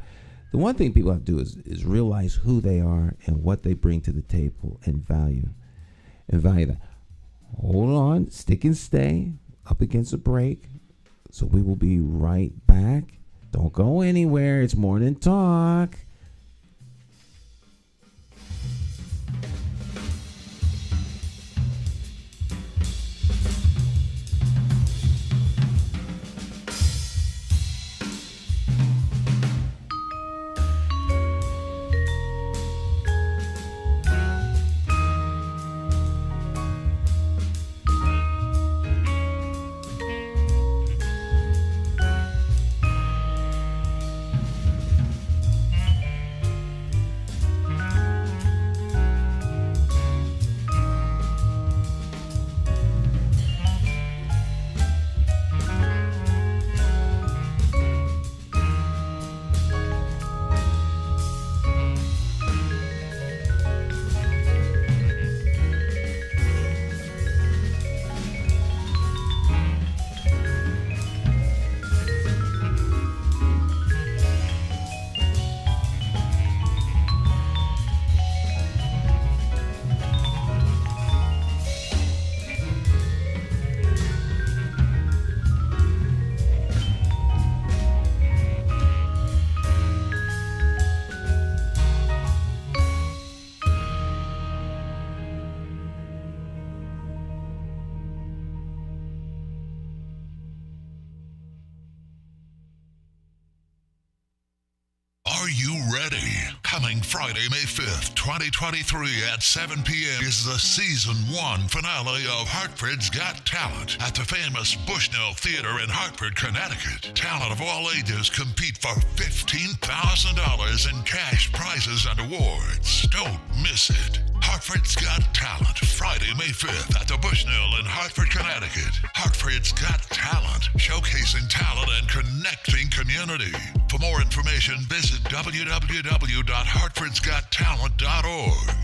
the one thing people have to do is realize who they are and what they bring to the table and value that. Hold on, stick and stay up against a break. So we will be right back. Don't go anywhere. It's Morning Talk. Are you ready? Coming Friday, May 5th, 2023 at 7 p.m. is the Season 1 finale of Hartford's Got Talent at the famous Bushnell Theater in Hartford, Connecticut. Talent of all ages compete for $15,000 in cash prizes and awards. Don't miss it. Hartford's Got Talent, Friday, May 5th at the Bushnell in Hartford, Connecticut. Hartford's Got Talent, showcasing talent and connecting community. For more information, visit www.hartfordsgottalent.org.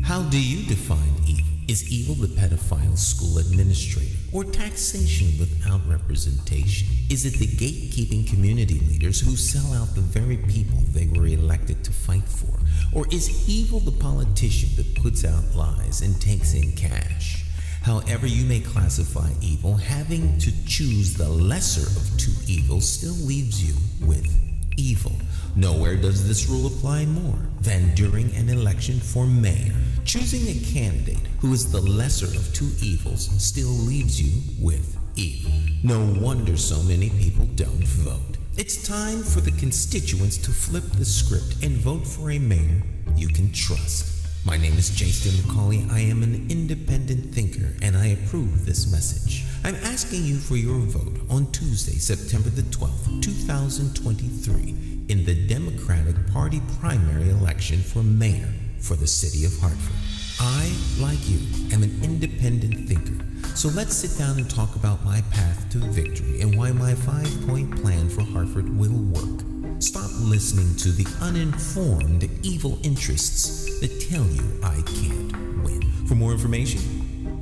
How do you define evil? Is evil the pedophile school administrator or taxation without representation? Is it the gatekeeping community leaders who sell out the very people they were elected to fight for? Or is evil the politician that puts out lies and takes in cash? However you may classify evil, having to choose the lesser of two evils still leaves you with evil. Nowhere does this rule apply more than during an election for mayor. Choosing a candidate who is the lesser of two evils still leaves you with evil. No wonder so many people don't vote. It's time for the constituents to flip the script and vote for a mayor you can trust. My name is Jason McCauley. I am an independent thinker, and I approve this message. I'm asking you for your vote on Tuesday, September the 12th, 2023, in the Democratic Party primary election for mayor for the city of Hartford. I, like you, am an independent thinker. So let's sit down and talk about my path to victory and why my 5-point plan for Hartford will work. Stop listening to the uninformed evil interests that tell you I can't win. For more information,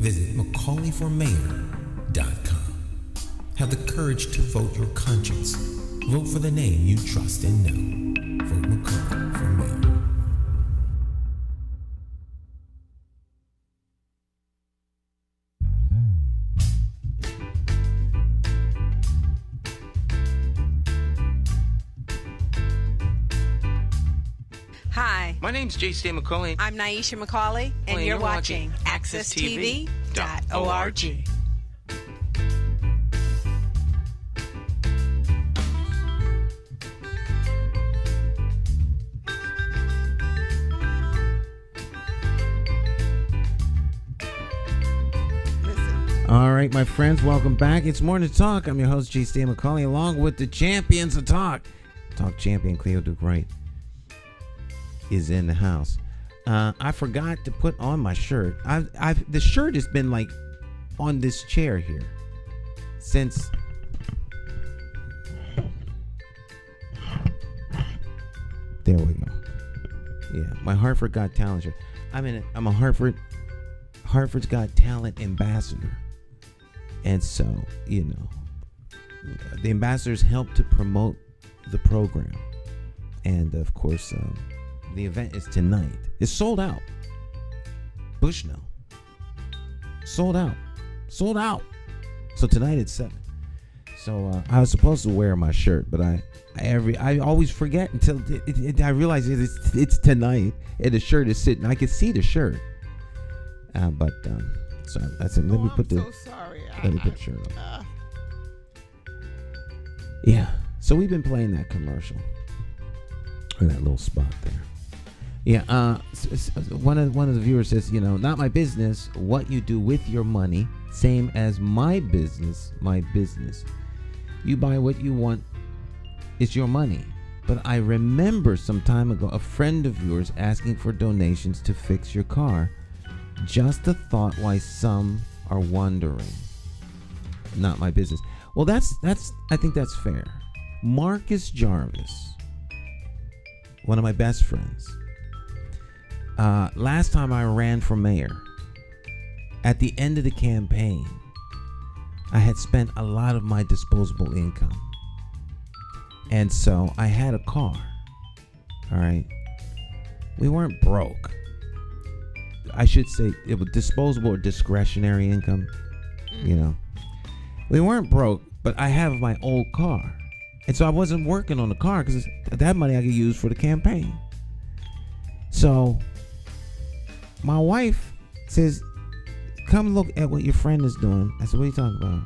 visit McCauleyformayor.com. Have the courage to vote your conscience. Vote for the name you trust and know. Vote McCauley for mayor. Hi, My name's J.C. McCauley. I'm Naisha McCauley, and you're watching AccessTV.org. Listen, All right, my friends, welcome back. It's Morning Talk. I'm your host, J. Stan McCauley, along with the champions of talk. Talk champion Cleo Duke-Wright is in the house. I forgot to put on my shirt. The shirt has been like on this chair here since. There we go. Yeah, my Hartford Got Talent shirt. I'm a Hartford's Got Talent ambassador. And so, you know, the ambassadors help to promote the program. And of course, the event is tonight. It's sold out. Bushnell. Sold out. Sold out. So tonight it's 7. So I was supposed to wear my shirt, but I always forget until I realize it's tonight and the shirt is sitting. I can see the shirt. So that's it. Let me put the shirt on. Yeah. So we've been playing that commercial. Or that little spot there. Yeah. One of the viewers says, you know, not my business what you do with your money. Same as my business. My business. You buy what you want. It's your money. But I remember some time ago a friend of yours asking for donations to fix your car. Just a thought why some are wondering. Not my business. Well, I think that's fair. Marcus Jarvis, one of my best friends. Last time I ran for mayor, at the end of the campaign, I had spent a lot of my disposable income. And so I had a car. All right. We weren't broke. I should say it was disposable or discretionary income. You know, we weren't broke, but I have my old car. And so I wasn't working on the car because that money I could use for the campaign. So my wife says, come look at what your friend is doing. I said, what are you talking about?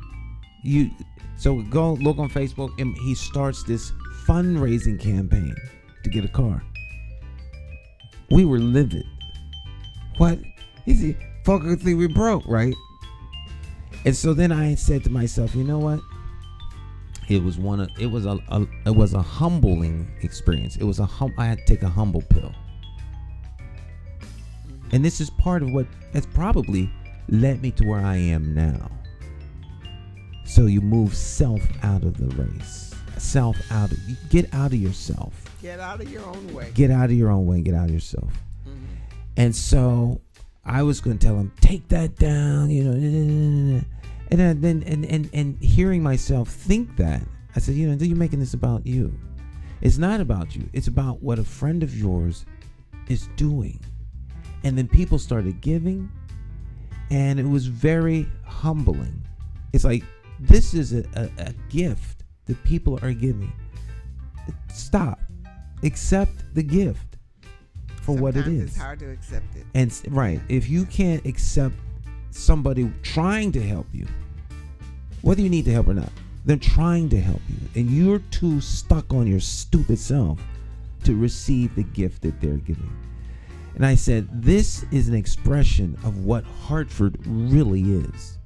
So go look on Facebook, and he starts this fundraising campaign to get a car. We were livid. What? Is he? Folk think we broke, right? And so then I said to myself, you know what? It was a humbling experience. I had to take a humble pill. And this is part of what has probably led me to where I am now. So you move self out of the race. Get out of yourself. Get out of your own way. Get out of your own way. Get out of yourself. Mm-hmm. And so I was going to tell him, take that down, you know. And then hearing myself think that, I said, you know, you're making this about you. It's not about you. It's about what a friend of yours is doing. And then people started giving, and it was very humbling. It's like, this is a gift that people are giving. Stop. Accept the gift for Sometimes what it is. It's hard to accept it. And right, if you can't accept somebody trying to help you, whether you need to help or not, they're trying to help you, and you're too stuck on your stupid self to receive the gift that they're giving. And I said, this is an expression of what Hartford really is.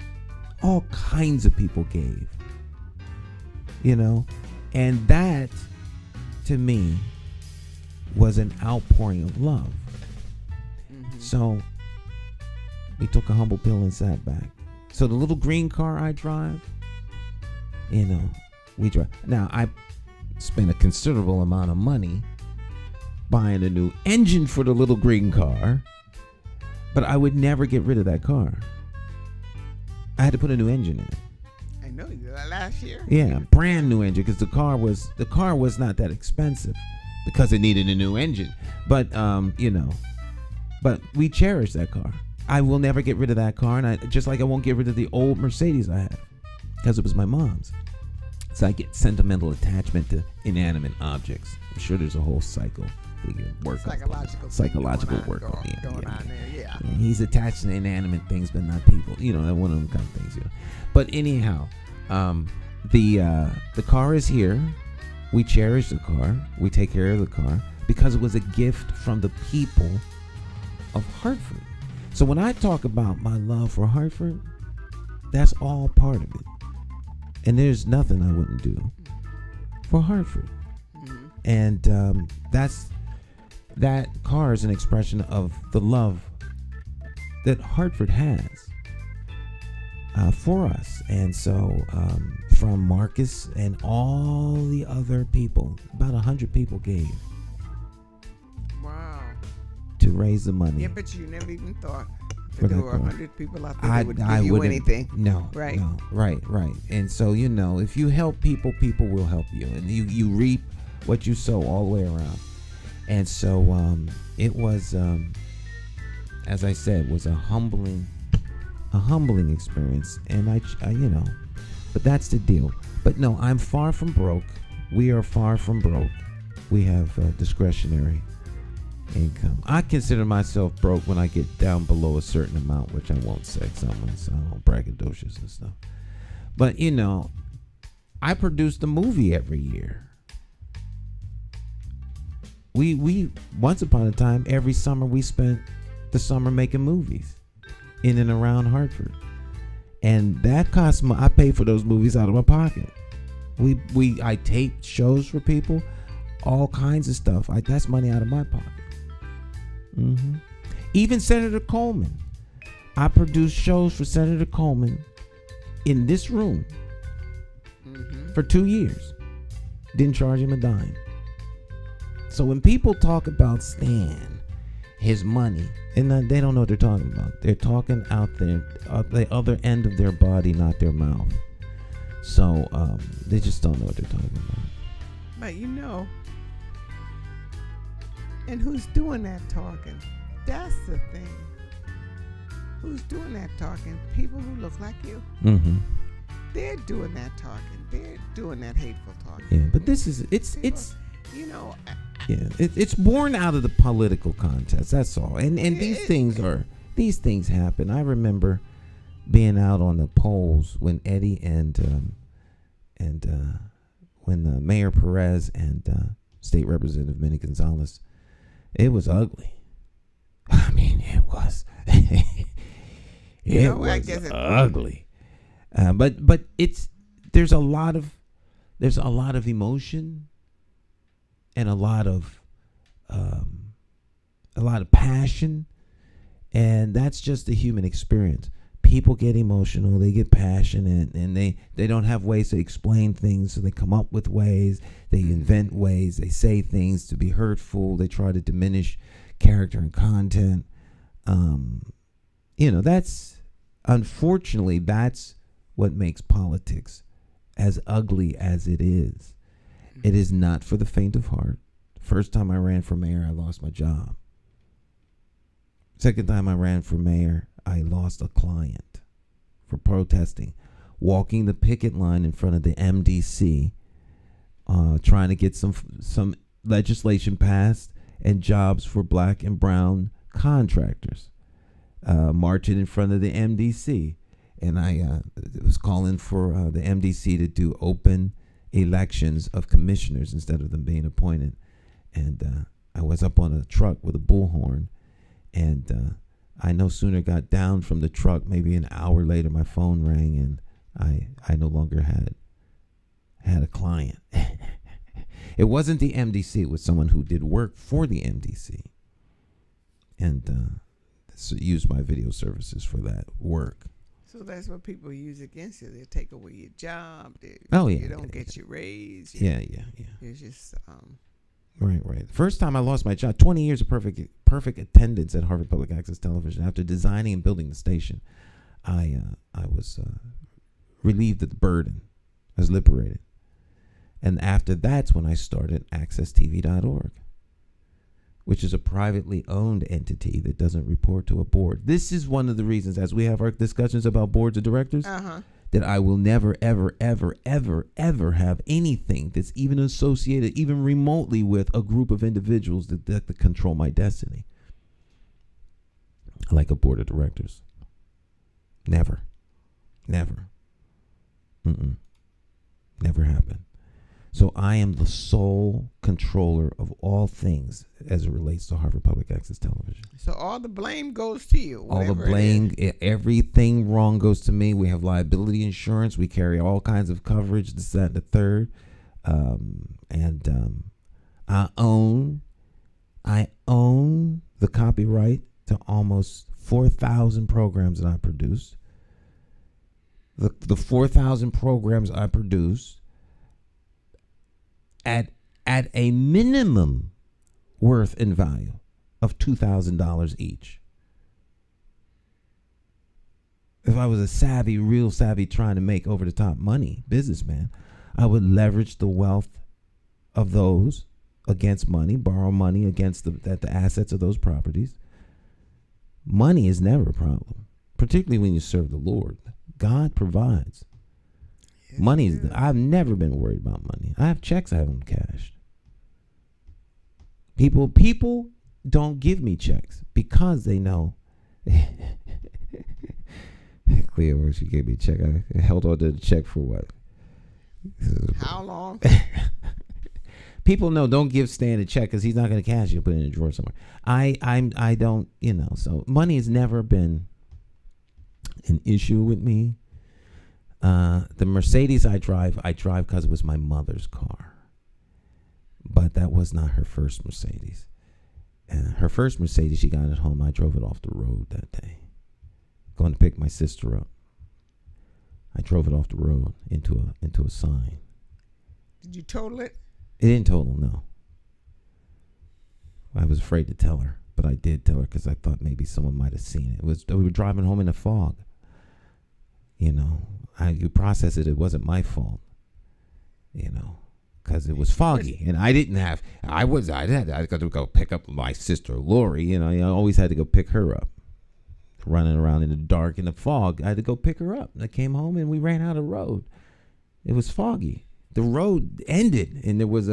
All kinds of people gave, you know, and that to me was an outpouring of love. Mm-hmm. So we took a humble pill and sat back. So the little green car I drive, you know, we drive. Now I spent a considerable amount of money buying a new engine for the little green car, but I would never get rid of that car. I had to put a new engine in it. I know you did that last year. Yeah, brand new engine, because the car was not that expensive because it needed a new engine. But you know, but we cherish that car. I will never get rid of that car, and I just like I won't get rid of the old Mercedes I have because it was my mom's. So I get sentimental attachment to inanimate objects. I'm sure there's a whole cycle we can work psychological work on. Yeah. He's attached to inanimate things, but not people. You know, that one of them kind of things. You know. But anyhow, the car is here. We cherish the car. We take care of the car because it was a gift from the people of Hartford. So when I talk about my love for Hartford, That's all part of it. And there's nothing I wouldn't do for Hartford. And that car is an expression of the love that Hartford has for us. And so from Marcus and all the other people, about 100 people gave. Wow. To raise the money. Yeah, but you never even thought that there were 100 people out there that would I give you wouldn't, anything. No. Right. No. Right. And so, if you help people, people will help you. And you reap what you sow all the way around. And so it was, as I said, was a humbling experience. And I but that's the deal. But no, I'm far from broke. We are far from broke. We have discretionary income. I consider myself broke when I get down below a certain amount, which I won't say because I don't sound braggadocious and stuff. But I produce the movie every year. We once upon a time, every summer we spent the summer making movies in and around Hartford, and that cost I paid for those movies out of my pocket. I taped shows for people, all kinds of stuff. That's money out of my pocket. Even Senator Coleman, I produced shows for Senator Coleman in this room for 2 years. Didn't charge him a dime. So when people talk about Stan, his money, and they don't know what they're talking about. They're talking out there, the other end of their body, not their mouth. So they just don't know what they're talking about. But and who's doing that talking? That's the thing. Who's doing that talking? People who look like you. They're doing that talking. They're doing that hateful talking. Yeah, but it's it's born out of the political contest. That's all. And these things happen. I remember being out on the polls when Eddie and when Mayor Perez and State Representative Minnie Gonzalez. It was ugly. I mean, it was. Ugly. But there's a lot of emotion and a lot of passion, and that's just the human experience. People get emotional, they get passionate, and they don't have ways to explain things, so they come up with ways, they invent ways, they say things to be hurtful, they try to diminish character and content. Unfortunately, that's what makes politics as ugly as it is. It is not for the faint of heart. First time I ran for mayor, I lost my job. Second time I ran for mayor, I lost a client for protesting, walking the picket line in front of the MDC, trying to get some legislation passed and jobs for black and brown contractors, marching in front of the MDC. And I was calling for the MDC to do open elections of commissioners instead of them being appointed. And I was up on a truck with a bullhorn, and I no sooner got down from the truck, maybe an hour later my phone rang, and I no longer had a client. It wasn't the MDC, it was someone who did work for the MDC, and used my video services for that work. So that's what people use against you. They take away your job. You don't get your raise. Yeah. It's just Right. First time I lost my job, 20 years of perfect attendance at Harvard Public Access Television. After designing and building the station, I was relieved of the burden. I was liberated. And after that's when I started accesstv.org, which is a privately owned entity that doesn't report to a board. This is one of the reasons, as we have our discussions about boards of directors, that I will never, ever, ever, ever, ever have anything that's even associated, even remotely, with a group of individuals that control my destiny. Like a board of directors. Never. Never happen. So I am the sole controller of all things as it relates to Harvard Public Access Television. So all the blame goes to you. All the whatever it blame, is. everything wrong goes to me. We have liability insurance. We carry all kinds of coverage, this, that, and the third. I own the copyright to almost 4,000 programs that I produce. The 4,000 programs I produce at a minimum worth and value of $2,000 each. If I was a real savvy, trying to make over the top money businessman, I would leverage the wealth of those against money, borrow money against the assets of those properties. Money is never a problem, particularly when you serve the Lord. God provides. Money I've never been worried about money. I have checks I haven't cashed. People don't give me checks because they know. Cleo, she gave me a check. I held on to the check for what? How long? People know, don't give Stan a check because he's not going to cash it. Put it in a drawer somewhere. I don't, so money has never been an issue with me. The Mercedes I drive because it was my mother's car. But that was not her first Mercedes. Her first Mercedes she got at home, I drove it off the road that day. Going to pick my sister up. I drove it off the road into a sign. Did you total it? It didn't total, no. I was afraid to tell her, but I did tell her because I thought maybe someone might have seen it. We were driving home in the fog. You process it. It wasn't my fault. Because it was foggy, and I had to go pick up my sister Lori. I always had to go pick her up. Running around in the dark in the fog, I had to go pick her up. I came home and we ran out of road. It was foggy. The road ended, and there was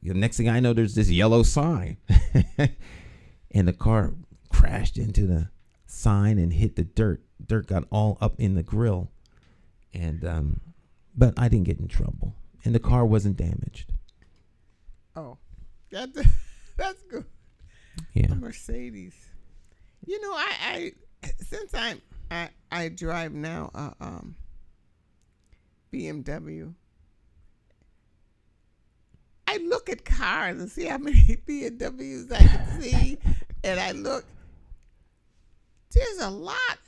next thing I know, there's this yellow sign. And the car crashed into the sign and hit the dirt. Dirt got all up in the grill. And but I didn't get in trouble. And the car wasn't damaged. Oh, that's good. Yeah. A Mercedes. Since I drive now BMW, I look at cars and see how many BMWs I can see, and I look. There's a lot.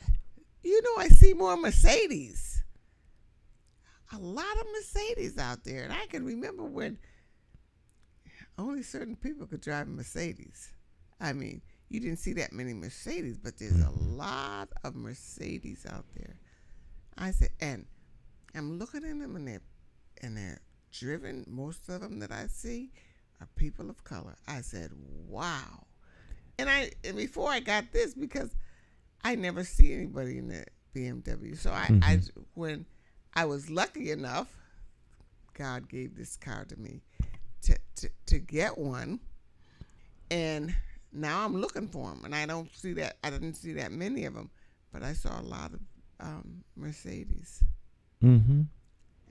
I see more Mercedes. A lot of Mercedes out there, and I can remember when only certain people could drive a Mercedes. I mean, you didn't see that many Mercedes, but there's a lot of Mercedes out there. I said, and I'm looking at them, and they're driven. Most of them that I see are people of color. I said, wow. And before I got this, because I never see anybody in the BMW. So when I was lucky enough, God gave this car to me to get one, and now I'm looking for them, and I didn't see that many of them, but I saw a lot of Mercedes. Mm-hmm.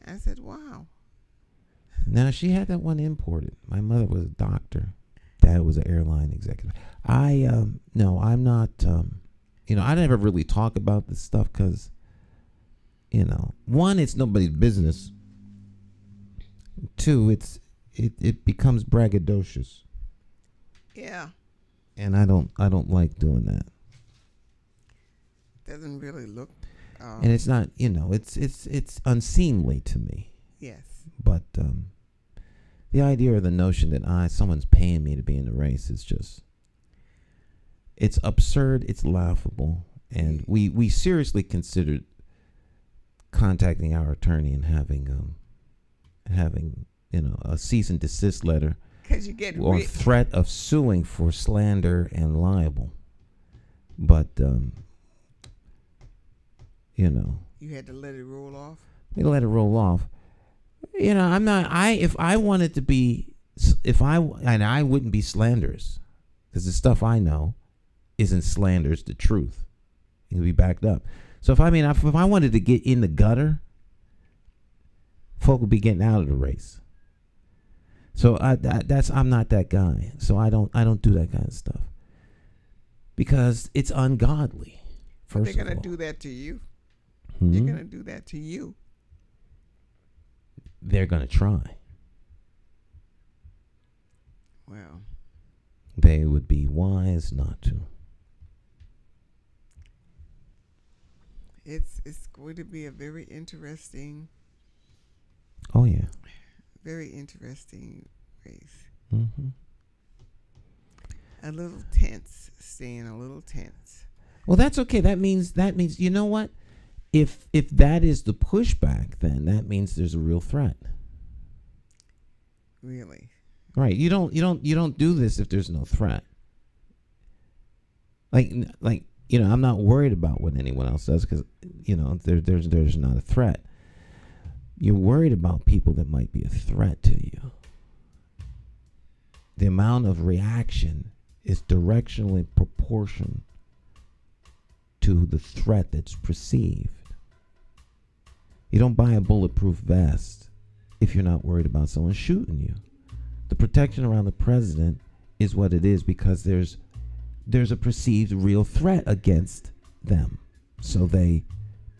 I said, wow. Now, she had that one imported. My mother was a doctor. Dad was an airline executive. No, I'm not, I never really talk about this stuff because, one, it's nobody's business. Two, it becomes braggadocious. Yeah. And I don't like doing that. Doesn't really look. And it's not, it's unseemly to me. Yes. But the idea or the notion that someone's paying me to be in the race is just, it's absurd. It's laughable. And we seriously considered contacting our attorney and having a cease and desist letter. Because you get or threat of suing for slander and libel. But, you had to let it roll off? We let it roll off. If I wanted to be, I wouldn't be slanderous. Because the stuff I know isn't slanders the truth. It can be backed up. So if I wanted to get in the gutter, folk would be getting out of the race. So I'm not that guy. So I don't do that kind of stuff because it's ungodly. They're gonna do that to you. Hmm? They're gonna do that to you. They're gonna try. Well, they would be wise not to. It's going to be a very interesting. Oh yeah. Very interesting race. Mm-hmm. A little tense, staying a little tense. Well, that's okay. That means you know what? If that is the pushback, then that means there's a real threat. Really? Right. You don't do this if there's no threat. Like I'm not worried about what anyone else does because there's not a threat. You're worried about people that might be a threat to you. The amount of reaction is directionally proportional to the threat that's perceived. You don't buy a bulletproof vest if you're not worried about someone shooting you. The protection around the president is what it is because there's a perceived real threat against them. So they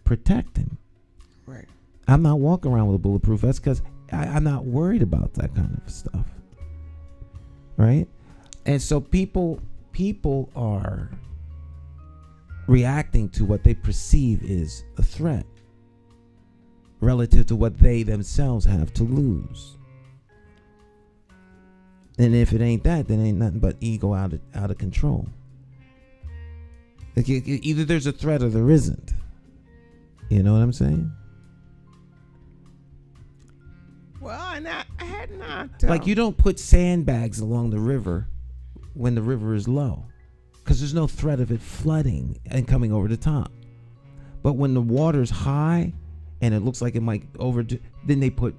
protect him. Right. I'm not walking around with a bulletproof vest because I'm not worried about that kind of stuff. Right? And so people are reacting to what they perceive is a threat relative to what they themselves have to lose. And if it ain't that, then ain't nothing but ego out of control. Like either there's a threat or there isn't. You know what I'm saying? Well, I had not. Like you don't put sandbags along the river when the river is low, because there's no threat of it flooding and coming over the top. But when the water's high and it looks like it might then they put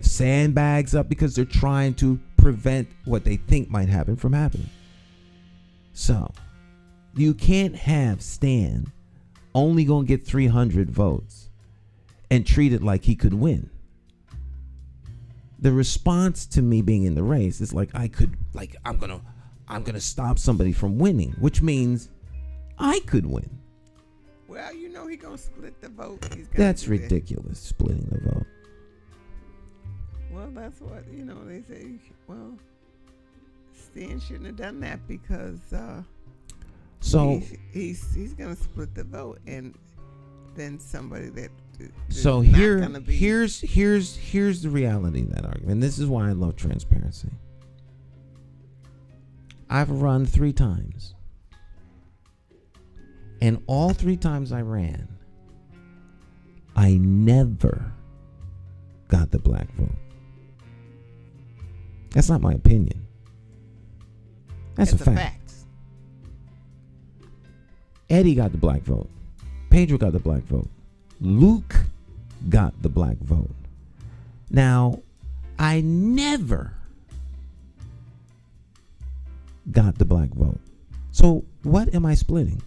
sandbags up because they're trying to prevent what they think might happen from happening. So you can't have Stan only gonna get 300 votes and treat it like he could win. The response to me being in the race is like I'm gonna stop somebody from winning, which means I could win. Well, he gonna split the vote. That's ridiculous, splitting the vote. Well, that's what they say. Well, Stan shouldn't have done that because so he's gonna split the vote, and then somebody that. So here's the reality of that argument. This is why I love transparency. I've run 3 times. And all 3 times I ran, I never got the black vote. That's not my opinion. That's a fact. Eddie got the black vote. Pedro got the black vote. Luke got the black vote. Now, I never got the black vote. So what am I splitting?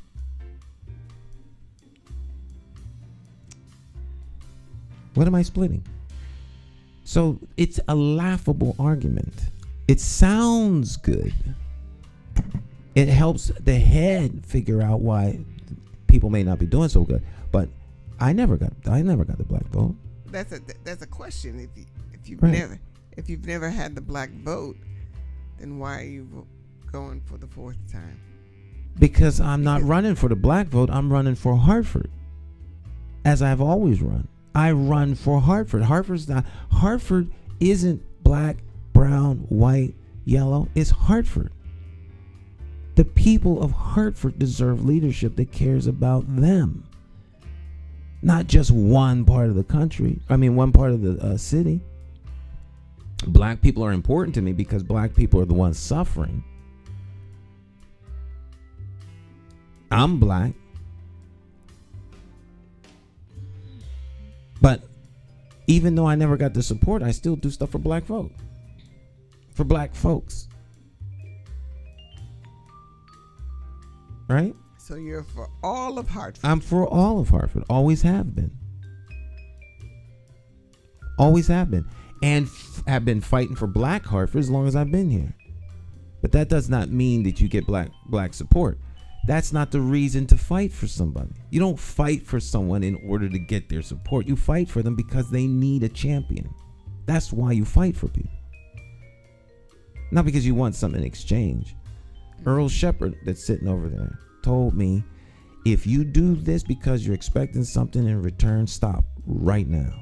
What am I splitting? So it's a laughable argument. It sounds good. It helps the head figure out why people may not be doing so good. But I never got the black vote. That's a question. If you've never had the black vote, then why are you going for the 4th time? Because I'm not running for the black vote. I'm running for Hartford, as I've always run. I run for Hartford. Hartford isn't black, brown, white, yellow. It's Hartford. The people of Hartford deserve leadership that cares about them. Not just one part of the country. One part of the city. Black people are important to me because black people are the ones suffering. I'm black. But even though I never got the support, I still do stuff for black folk. For black folks. Right? So you're for all of Hartford. I'm for all of Hartford. Always have been. Always have been. and have been fighting for Black Hartford as long as I've been here. But that does not mean that you get black support. That's not the reason to fight for somebody. You don't fight for someone in order to get their support. You fight for them because they need a champion. That's why you fight for people. Not because you want something in exchange. Earl Shepard, that's sitting over there, told me, if you do this because you're expecting something in return, stop right now.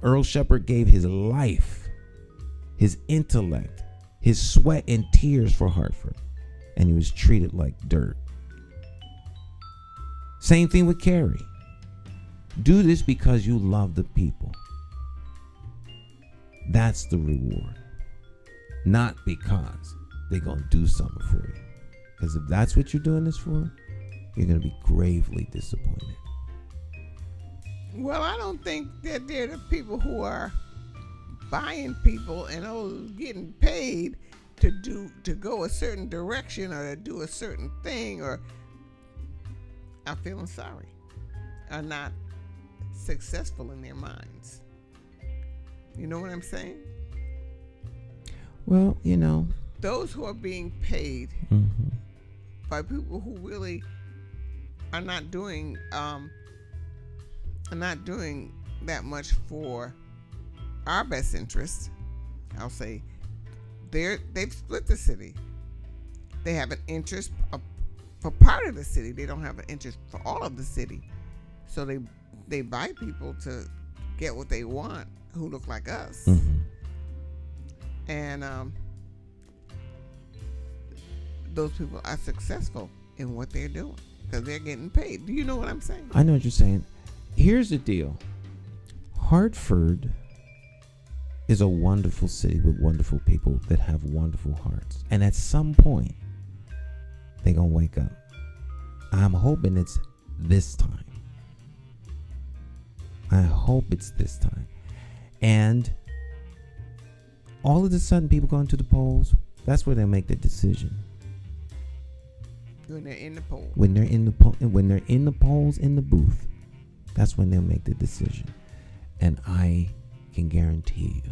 Earl Shepard gave his life, his intellect, his sweat and tears for Hartford, and he was treated like dirt. Same thing with Carrie. Do this because you love the people. That's the reward. Not because they're going to do something for you. Because if that's what you're doing this for, you're going to be gravely disappointed. Well, I don't think that they're the people who are buying people and getting paid to go a certain direction or to do a certain thing, or are feeling sorry, are not successful in their minds. You know what I'm saying? Well, you know, those who are being paid by people who really are not doing that much for our best interests. I'll say they've split the city. They have an interest for part of the city. They don't have an interest for all of the city. So they buy people to get what they want who look like us. And those people are successful in what they're doing because they're getting paid. Do you know what I'm saying? I know what you're saying. Here's the deal. Hartford is a wonderful city with wonderful people that have wonderful hearts. And at some point, they're going to wake up. I'm hoping it's this time. I hope it's this time. And all of a sudden, people going to the polls, that's where they'll make the decision. When they're in the polls. When they're in the polls, in the booth, that's when they'll make the decision. And I can guarantee you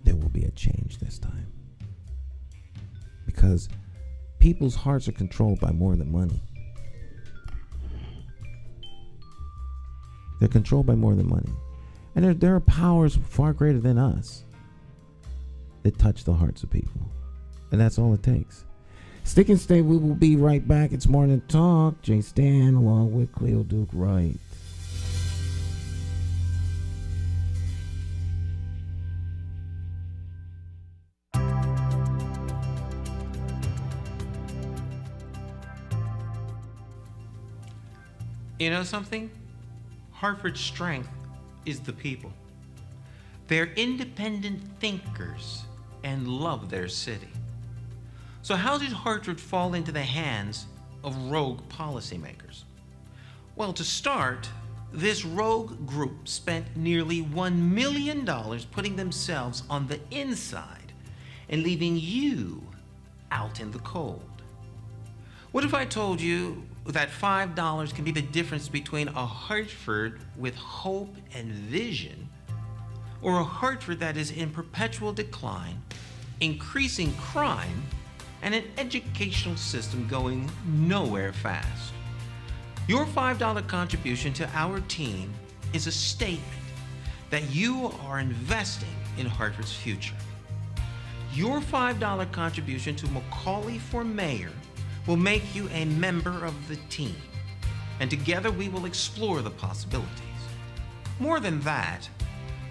there will be a change this time. Because people's hearts are controlled by more than money. They're controlled by more than money. And there are powers far greater than us that touch the hearts of people. And that's all it takes. Stick and stay. We will be right back. It's Morning Talk. Jay Stan along with Cleo Duke-Wright. You know something? Hartford's strength is the people. They're independent thinkers and love their city. So how did Hartford fall into the hands of rogue policymakers? Well, to start, this rogue group spent nearly $1 million putting themselves on the inside and leaving you out in the cold. What if I told you that $5 can be the difference between a Hartford with hope and vision or a Hartford that is in perpetual decline, increasing crime, and an educational system going nowhere fast? Your $5 contribution to our team is a statement that you are investing in Hartford's future. Your $5 contribution to McCauley for mayor will make you a member of the team, and together we will explore the possibilities. More than that,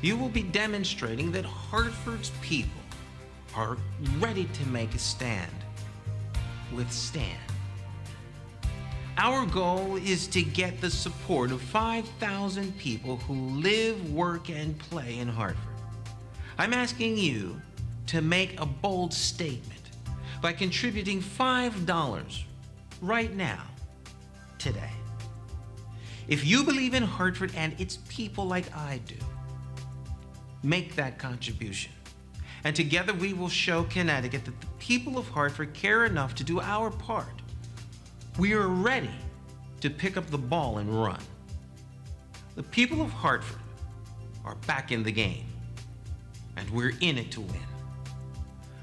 you will be demonstrating that Hartford's people are ready to make a stand with Stan. Our goal is to get the support of 5,000 people who live, work, and play in Hartford. I'm asking you to make a bold statement by contributing $5 right now, today. If you believe in Hartford and its people like I do, make that contribution. And together we will show Connecticut that the people of Hartford care enough to do our part. We are ready to pick up the ball and run. The people of Hartford are back in the game, and we're in it to win.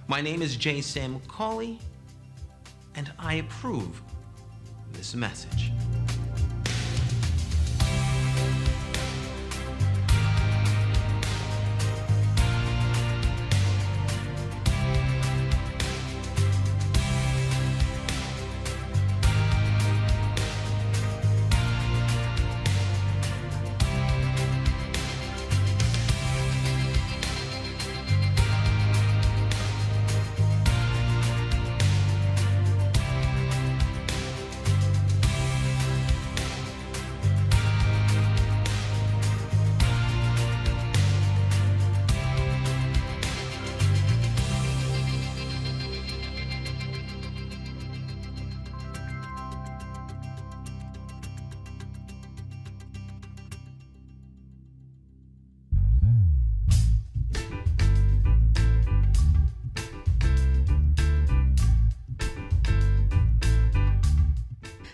My name is J. Sam McCauley, and I approve this message.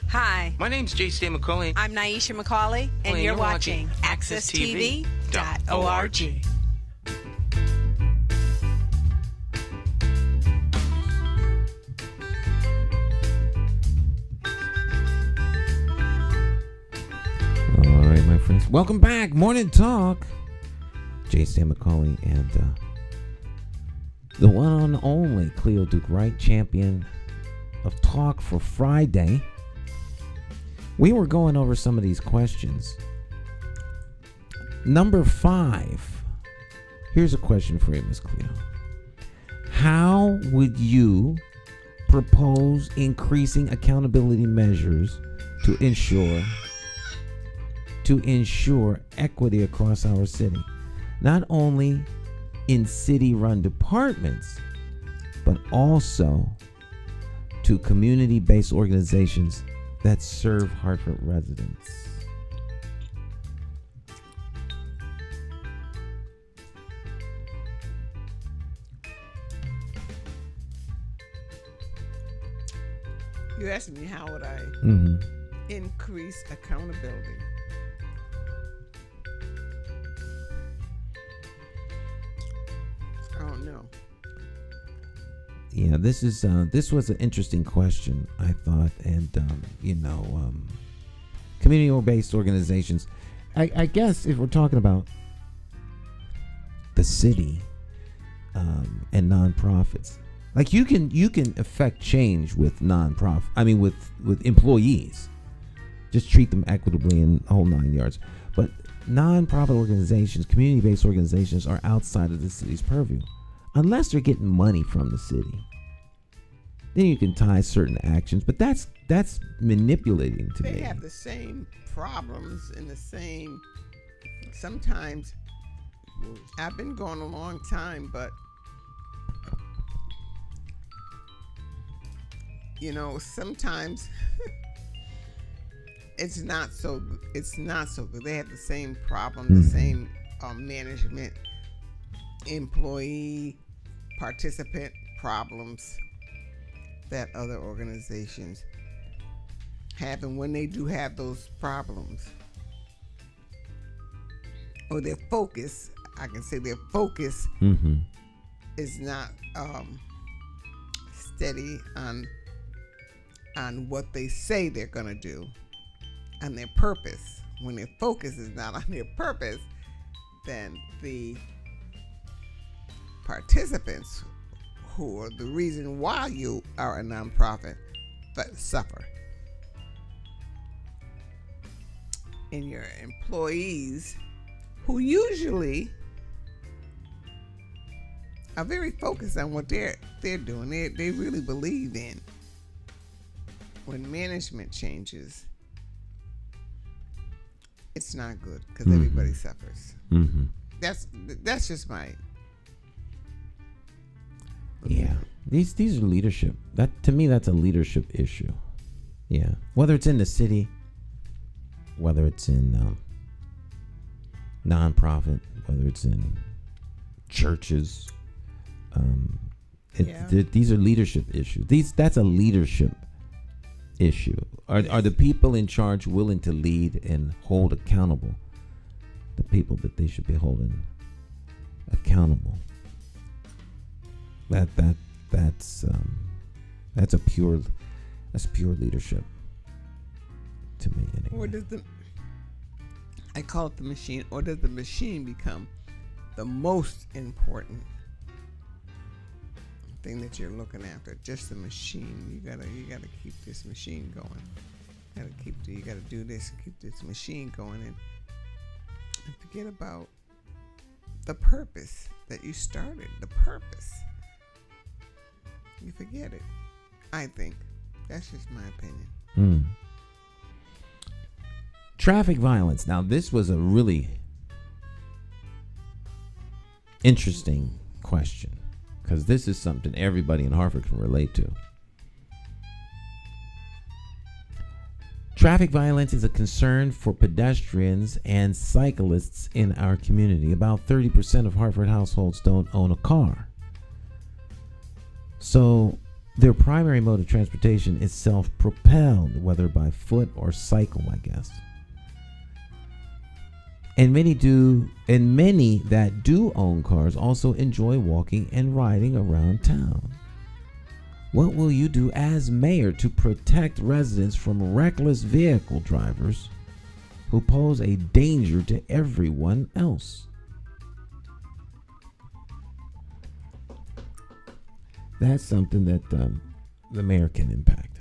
Hi, My name's J. Sam McCauley. I'm Naisha McCauley, and you're watching AccessTV.org. All right, my friends. Welcome back. Morning Talk. J. Sam McCauley and the one and only Cleo Duke-Wright, champion of Talk for Friday. We were going over some of these questions. Number 5. Here's a question for you, Miss Cleo. How would you propose increasing accountability measures to ensure equity across our city? Not only in city-run departments, but also to community-based organizations that serve Hartford residents. You asked me how would I increase accountability. I don't know. Yeah, this was an interesting question, I thought, and community-based organizations. I guess if we're talking about the city and nonprofits, like you can affect change with nonprofit. I mean, with employees, just treat them equitably in the whole 9 yards. But nonprofit organizations, community-based organizations, are outside of the city's purview. Unless they're getting money from the city, then you can tie certain actions. But that's manipulating to me. They have the same problems and the same. Sometimes I've been going a long time, but sometimes it's not so good. They have the same problem, the same management, employee, participant problems that other organizations have. And when they do have those problems, or their focus, I can say their focus is not steady on what they say they're going to do, on their purpose. When their focus is not on their purpose, then the participants, who are the reason why you are a nonprofit, but suffer. And your employees, who usually are very focused on what they're doing, they really believe in. When management changes, it's not good because everybody suffers. That's just my. Yeah, these are leadership. That, to me, that's a leadership issue. Yeah, whether it's in the city, whether it's in nonprofit, whether it's in churches, these are leadership issues. That's a leadership issue. Are the people in charge willing to lead and hold accountable the people that they should be holding accountable. That's pure leadership to me anyway. Or does I call it the machine, or does the machine become the most important thing that you're looking after? Just the machine. You gotta keep this machine going. You gotta do this and keep this machine going, and forget about the purpose that you started. The purpose. You forget it. I think that's just my opinion. Traffic violence. Now, this was a really interesting question because this is something everybody in Hartford can relate to. Traffic violence is a concern for pedestrians and cyclists in our community. About 30% of Hartford households don't own a car. So their primary mode of transportation is self-propelled, whether by foot or cycle, I guess. And many that do own cars also enjoy walking and riding around town. What will you do as mayor to protect residents from reckless vehicle drivers who pose a danger to everyone else? That's something that the mayor can impact.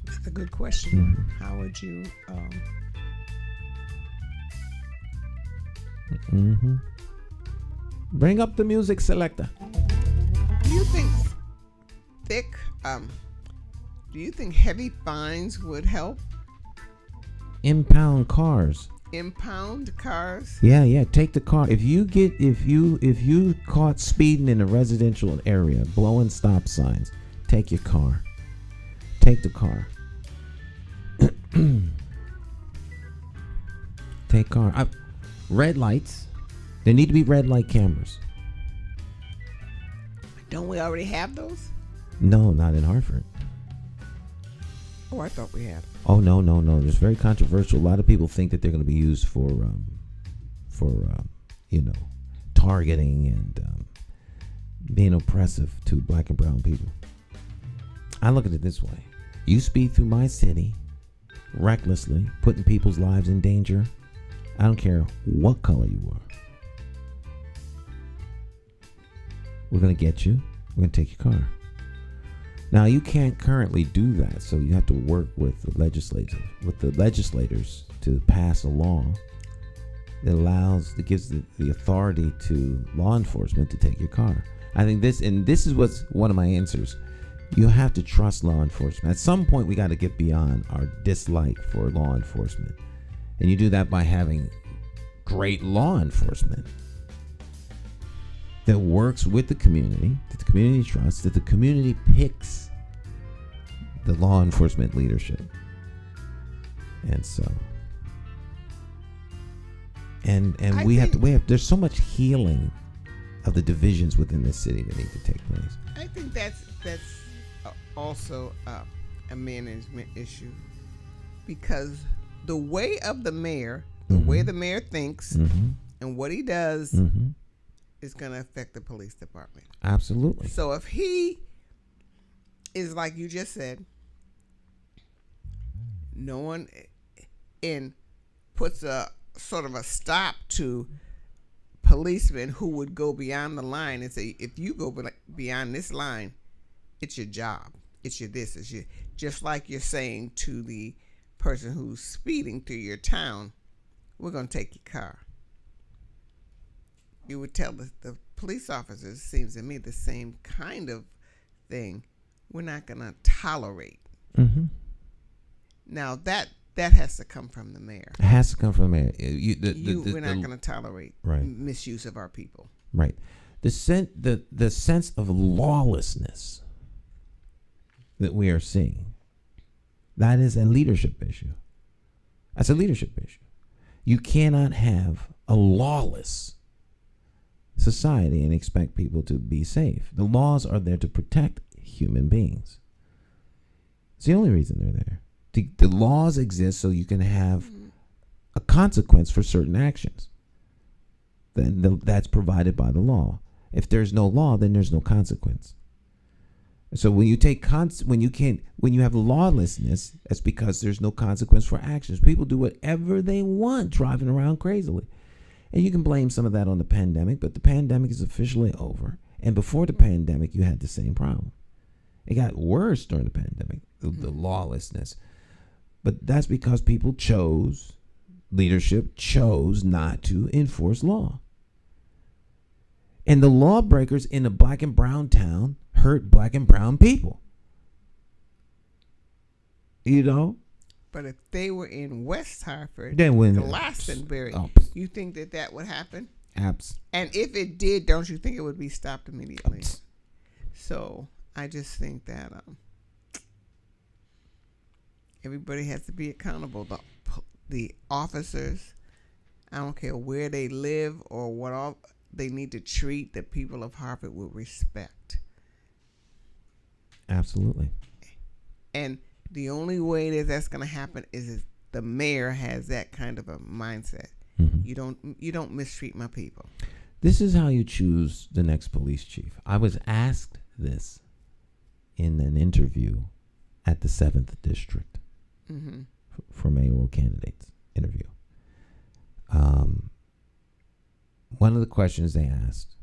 That's a good question. How would you Bring up the music selector. Do you think heavy fines would help? Impound cars. Impound cars? Yeah. Take the car. If you caught speeding in a residential area, blowing stop signs, take your car. Take the car. Take car. Red lights. There need to be red light cameras. Don't we already have those? No, not in Hartford. Oh, I thought we had. Oh, no. It's very controversial. A lot of people think that they're going to be used for targeting and being oppressive to black and brown people. I look at it this way. You speed through my city recklessly, putting people's lives in danger. I don't care what color you are. We're going to get you. We're going to take your car. Now, you can't currently do that, so you have to work with the legislators to pass a law that gives the authority to law enforcement to take your car. I think this is what's one of my answers. You have to trust law enforcement. At some point, we got to get beyond our dislike for law enforcement. And you do that by having great law enforcement that works with the community, that the community trusts, that the community picks the law enforcement leadership. And so, and we have there's so much healing of the divisions within this city that need to take place. I think that's also a management issue, because the way of the mayor, the way the mayor thinks and what he does is going to affect the police department. Absolutely. So if he is, like you just said, no one puts a sort of a stop to policemen who would go beyond the line and say, if you go beyond this line, it's your job. It's your this. It's your, just like you're saying to the person who's speeding through your town, we're going to take your car. You would tell the police officers, it seems to me, the same kind of thing. We're not going to tolerate. Now, that has to come from the mayor. It has to come from the mayor. We're not going to tolerate misuse of our people. Right. The sense of lawlessness that we are seeing, that is a leadership issue. That's a leadership issue. You cannot have a lawless society and expect people to be safe. The laws are there to protect human beings. It's the only reason they're there. The laws exist so you can have a consequence for certain actions. Then that's provided by the law. If there's no law, then there's no consequence. So when you when you have lawlessness, that's because there's no consequence for actions. People do whatever they want, driving around crazily. And you can blame some of that on the pandemic, but the pandemic is officially over. And before the pandemic, you had the same problem. It got worse during the pandemic, the lawlessness. But that's because leadership chose not to enforce law. And the lawbreakers in a black and brown town hurt black and brown people. You know? But if they were in West Hartford, Glastonbury, you think that would happen? Abs. And if it did, don't you think it would be stopped immediately? So I just think that everybody has to be accountable. The officers, I don't care where they live or what all, they need to treat the people of Hartford with respect. Absolutely. And the only way that's going to happen is if the mayor has that kind of a mindset. Mm-hmm. You don't mistreat my people. This is how you choose the next police chief. I was asked this in an interview at the 7th District for mayoral candidates interview. One of the questions they asked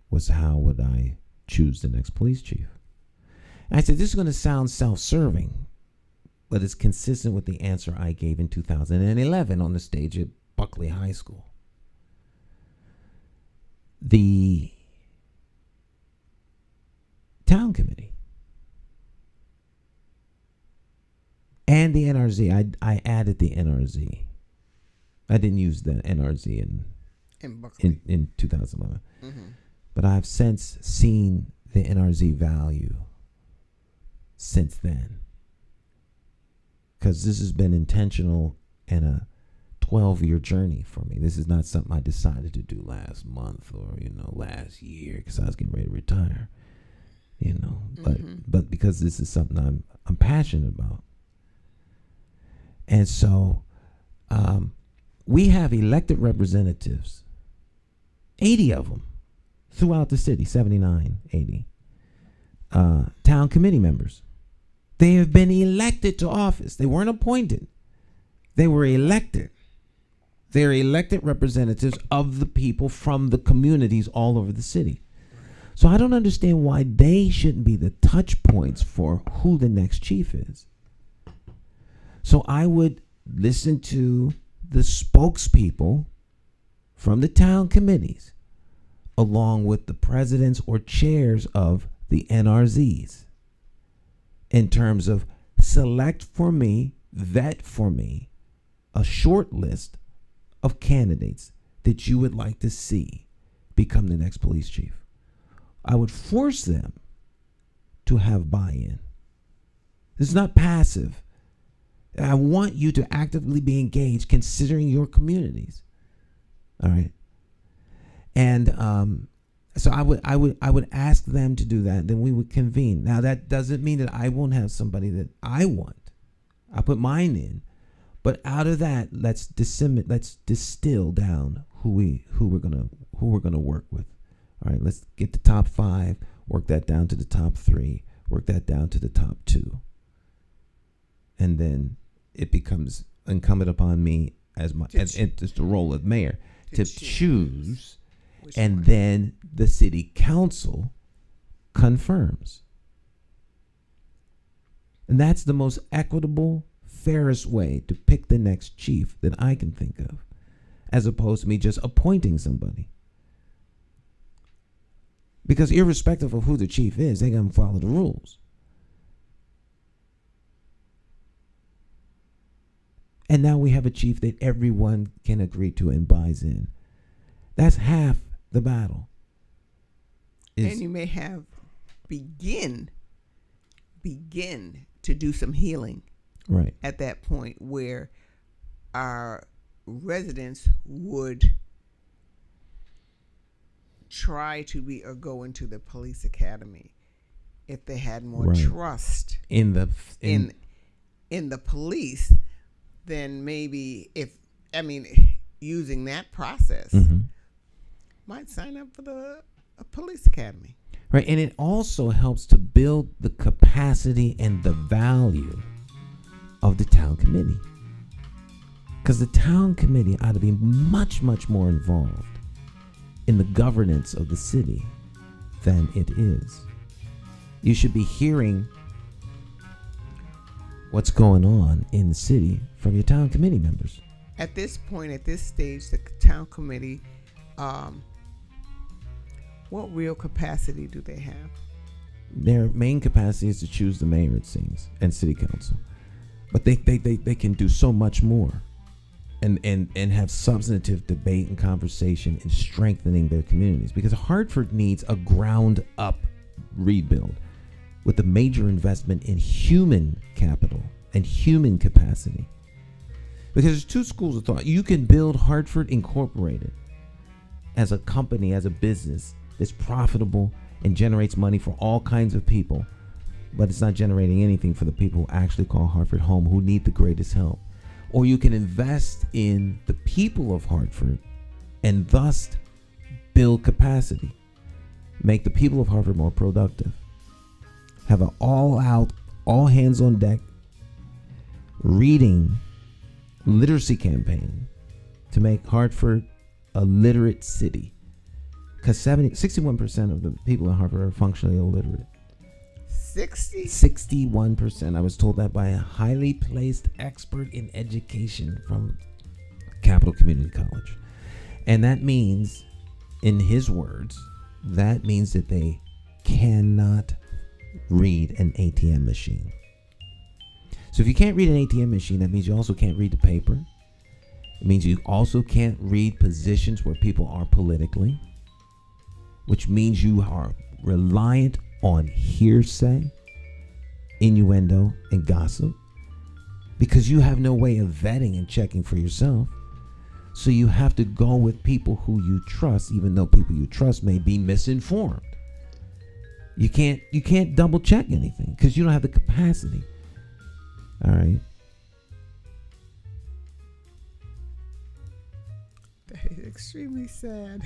was, how would I choose the next police chief? And I said, this is going to sound self-serving, but it's consistent with the answer I gave in 2011 on the stage at Buckley High School. The town committee and the NRZ, I added the NRZ. I didn't use the NRZ in 2011. But I've since seen the NRZ value since then. Because this has been intentional and a 12-year journey for me. This is not something I decided to do last month or, last year because I was getting ready to retire. But because this is something I'm passionate about. And so we have elected representatives, 80 of them throughout the city, 79, 80. Town committee members. They have been elected to office. They weren't appointed. They were elected. They're elected representatives of the people from the communities all over the city. So I don't understand why they shouldn't be the touch points for who the next chief is. So I would listen to the spokespeople from the town committees along with the presidents or chairs of the NRZs in terms of select for me, vet for me, a short list of candidates that you would like to see become the next police chief. I would force them to have buy-in. This is not passive. I want you to actively be engaged considering your communities. All right. And so I would ask them to do that. Then we would convene. Now that doesn't mean that I won't have somebody that I want. I put mine in, but out of that, let's distill down who we're gonna work with. All right. Let's get the top 5, work that down to the top 3, work that down to the top 2, and then it becomes incumbent upon me as it's the role of mayor to choose. And then the city council confirms. And that's the most equitable, fairest way to pick the next chief that I can think of, as opposed to me just appointing somebody. Because irrespective of who the chief is, they're going to follow the rules. And now we have a chief that everyone can agree to and buys in. That's half the battle. And you may have begin to do some healing. Right. At that point where our residents would try to be or go into the police academy if they had more trust in in the police, then maybe using that process, might sign up for a police academy. Right, and it also helps to build the capacity and the value of the town committee. Because the town committee ought to be much, much more involved in the governance of the city than it is. You should be hearing what's going on in the city from your town committee members. At this point, at this stage, the town committee, what real capacity do they have? Their main capacity is to choose the mayor, it seems, and city council. But they can do so much more and have substantive debate and conversation in strengthening their communities. Because Hartford needs a ground up rebuild with a major investment in human capital and human capacity. Because there's two schools of thought. You can build Hartford Incorporated as a company, as a business that's profitable and generates money for all kinds of people, but it's not generating anything for the people who actually call Hartford home, who need the greatest help. Or you can invest in the people of Hartford and thus build capacity, make the people of Hartford more productive, have an all-out, all hands on deck reading literacy campaign to make Hartford a literate city. Because 61% of the people in Hartford are functionally illiterate. 61%. I was told that by a highly placed expert in education from Capital Community College. And that means, in his words, that means that they cannot read an ATM machine. So if you can't read an ATM machine, that means you also can't read the paper. It means you also can't read positions where people are politically, which means you are reliant on hearsay, innuendo, and gossip, because you have no way of vetting and checking for yourself. So you have to go with people who you trust, even though people you trust may be misinformed. You can't double check anything because you don't have the capacity. All right. That is extremely sad.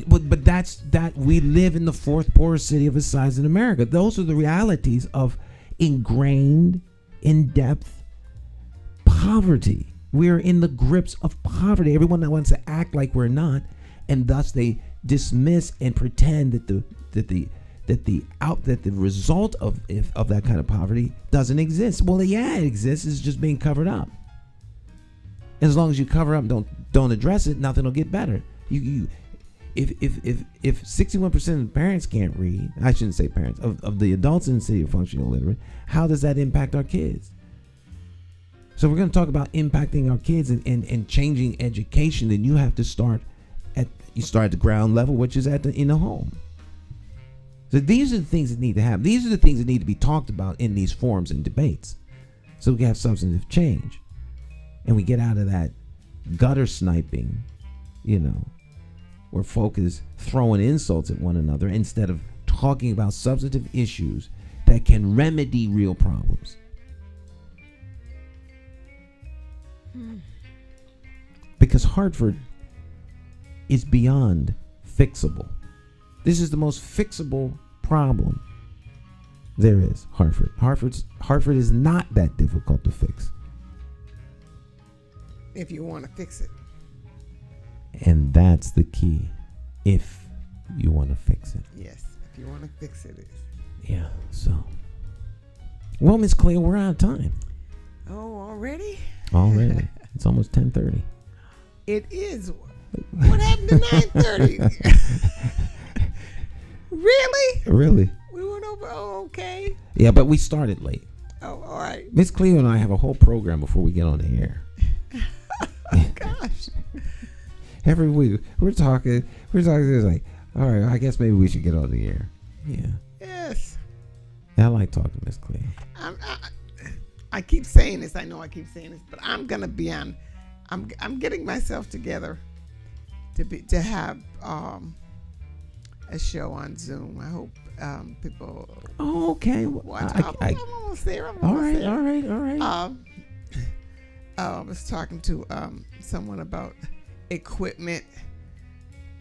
But that's that we live in the fourth poorest city of its size in America. Those are the realities of ingrained, in-depth poverty. We're in the grips of poverty. Everyone that wants to act like we're not, and thus they dismiss and pretend that the result of that kind of poverty doesn't exist. Well, yeah, it exists. It's just being covered up. As long as you cover up, don't address it, nothing will get better. If 61% of the parents can't read, I shouldn't say parents, of the adults in the city are functionally illiterate, how does that impact our kids? So we're going to talk about impacting our kids and changing education. Then you have to start at the ground level, which is in the home. So these are the things that need to happen. These are the things that need to be talked about in these forums and debates, so we can have substantive change, and we get out of that gutter sniping, where folk is throwing insults at one another instead of talking about substantive issues that can remedy real problems. Because Hartford is beyond fixable. This is the most fixable problem there is. Hartford is not that difficult to fix. If you want to fix it. And that's the key. If you want to fix it. Yes, if you want to fix it. Yeah, so. Well, Miss Cleo, we're out of time. Oh, already? Already. It's almost 10:30. It is. What happened to 9:30? Really? Really? We went over. Oh, okay. Yeah, but we started late. Oh, all right. Miss Cleo and I have a whole program before we get on the air. Oh, gosh. Every week we're talking. It's like, all right, I guess maybe we should get on the air. Yeah. Yes. I like talking to Miss Cleo. I keep saying this. I know I keep saying this, but I'm gonna be on. I'm getting myself together to have a show on Zoom. I hope people. Oh, okay. Watch. I'm almost there. All right. I was talking to someone about equipment.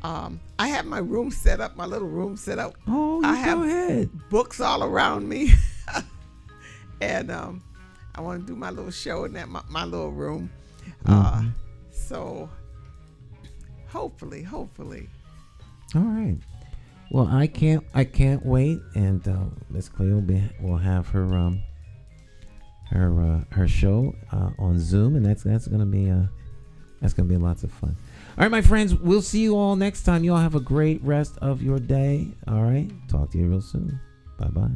I have my room set up, my little room set up. Oh, I have go ahead. books all around me, and I want to do my little show in that my little room. So hopefully. All right. Well, I can't wait, and Miss Cleo will have her show on Zoom, and that's gonna be lots of fun. All right, my friends, we'll see you all next time. You all have a great rest of your day. All right, talk to you real soon. Bye-bye.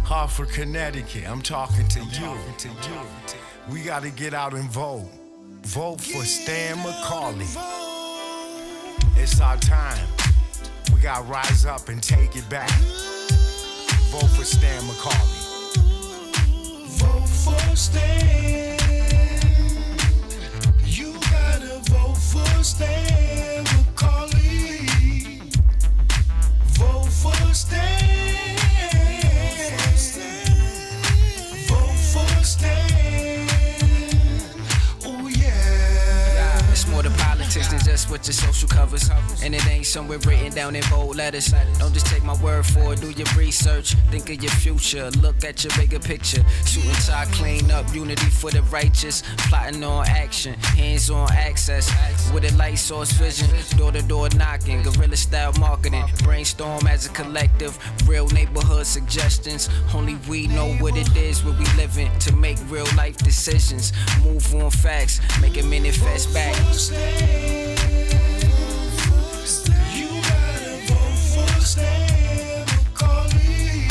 Hartford, Connecticut, I'm talking to you. We gotta get out and vote. Vote for Stan McCauley. It's our time. We gotta rise up and take it back. Vote for Stan McCauley. Vote for Stan. You gotta vote for Stan McCauley. Vote for Stan. Than just what your social covers, and it ain't somewhere written down in bold letters. Don't just take my word for it, do your research, think of your future, look at your bigger picture. Suit and tie, clean up, unity for the righteous, plotting on action, hands-on access, with a light source vision, door-to-door knocking, guerrilla style marketing, brainstorm as a collective, real neighborhood suggestions, only we know what it is where we living, to make real life decisions, move on facts, make it manifest back. You gotta vote for Stan McCauley.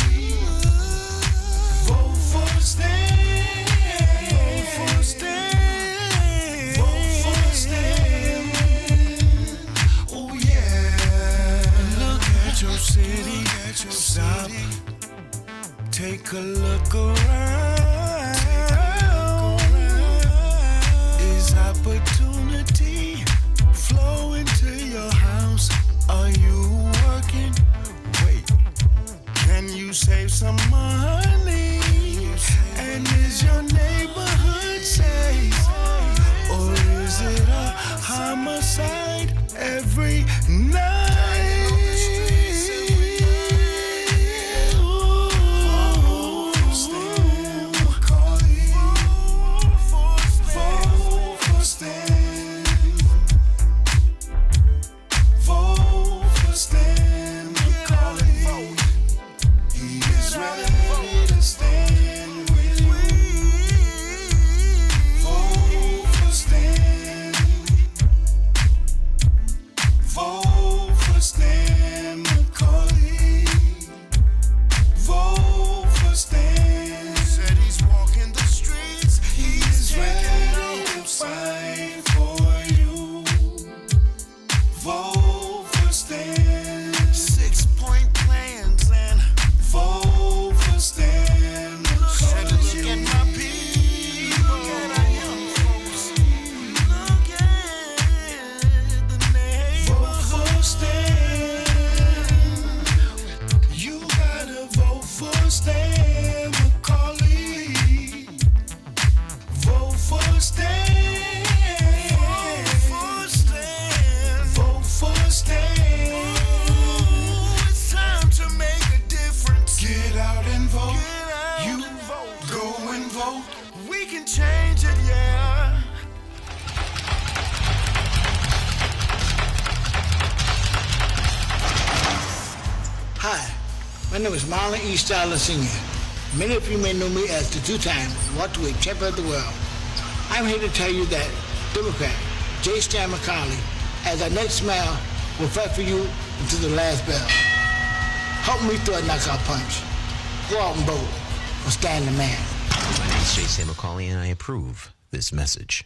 Vote for Stan. Vote for Stan. Vote for Stan. Oh yeah. Look at your city. Stop. Take a look around. Is opportunity flow? name is Marlon E. Styler Sr. Many of you may know me as the two-time welterweight champion of the world. I'm here to tell you that Democrat J. Stan McCauley, as our next mayor, will fight for you until the last bell. Help me throw a knockout punch. Go out and vote for Stan the Man. My name is J. Stan McCauley, and I approve this message.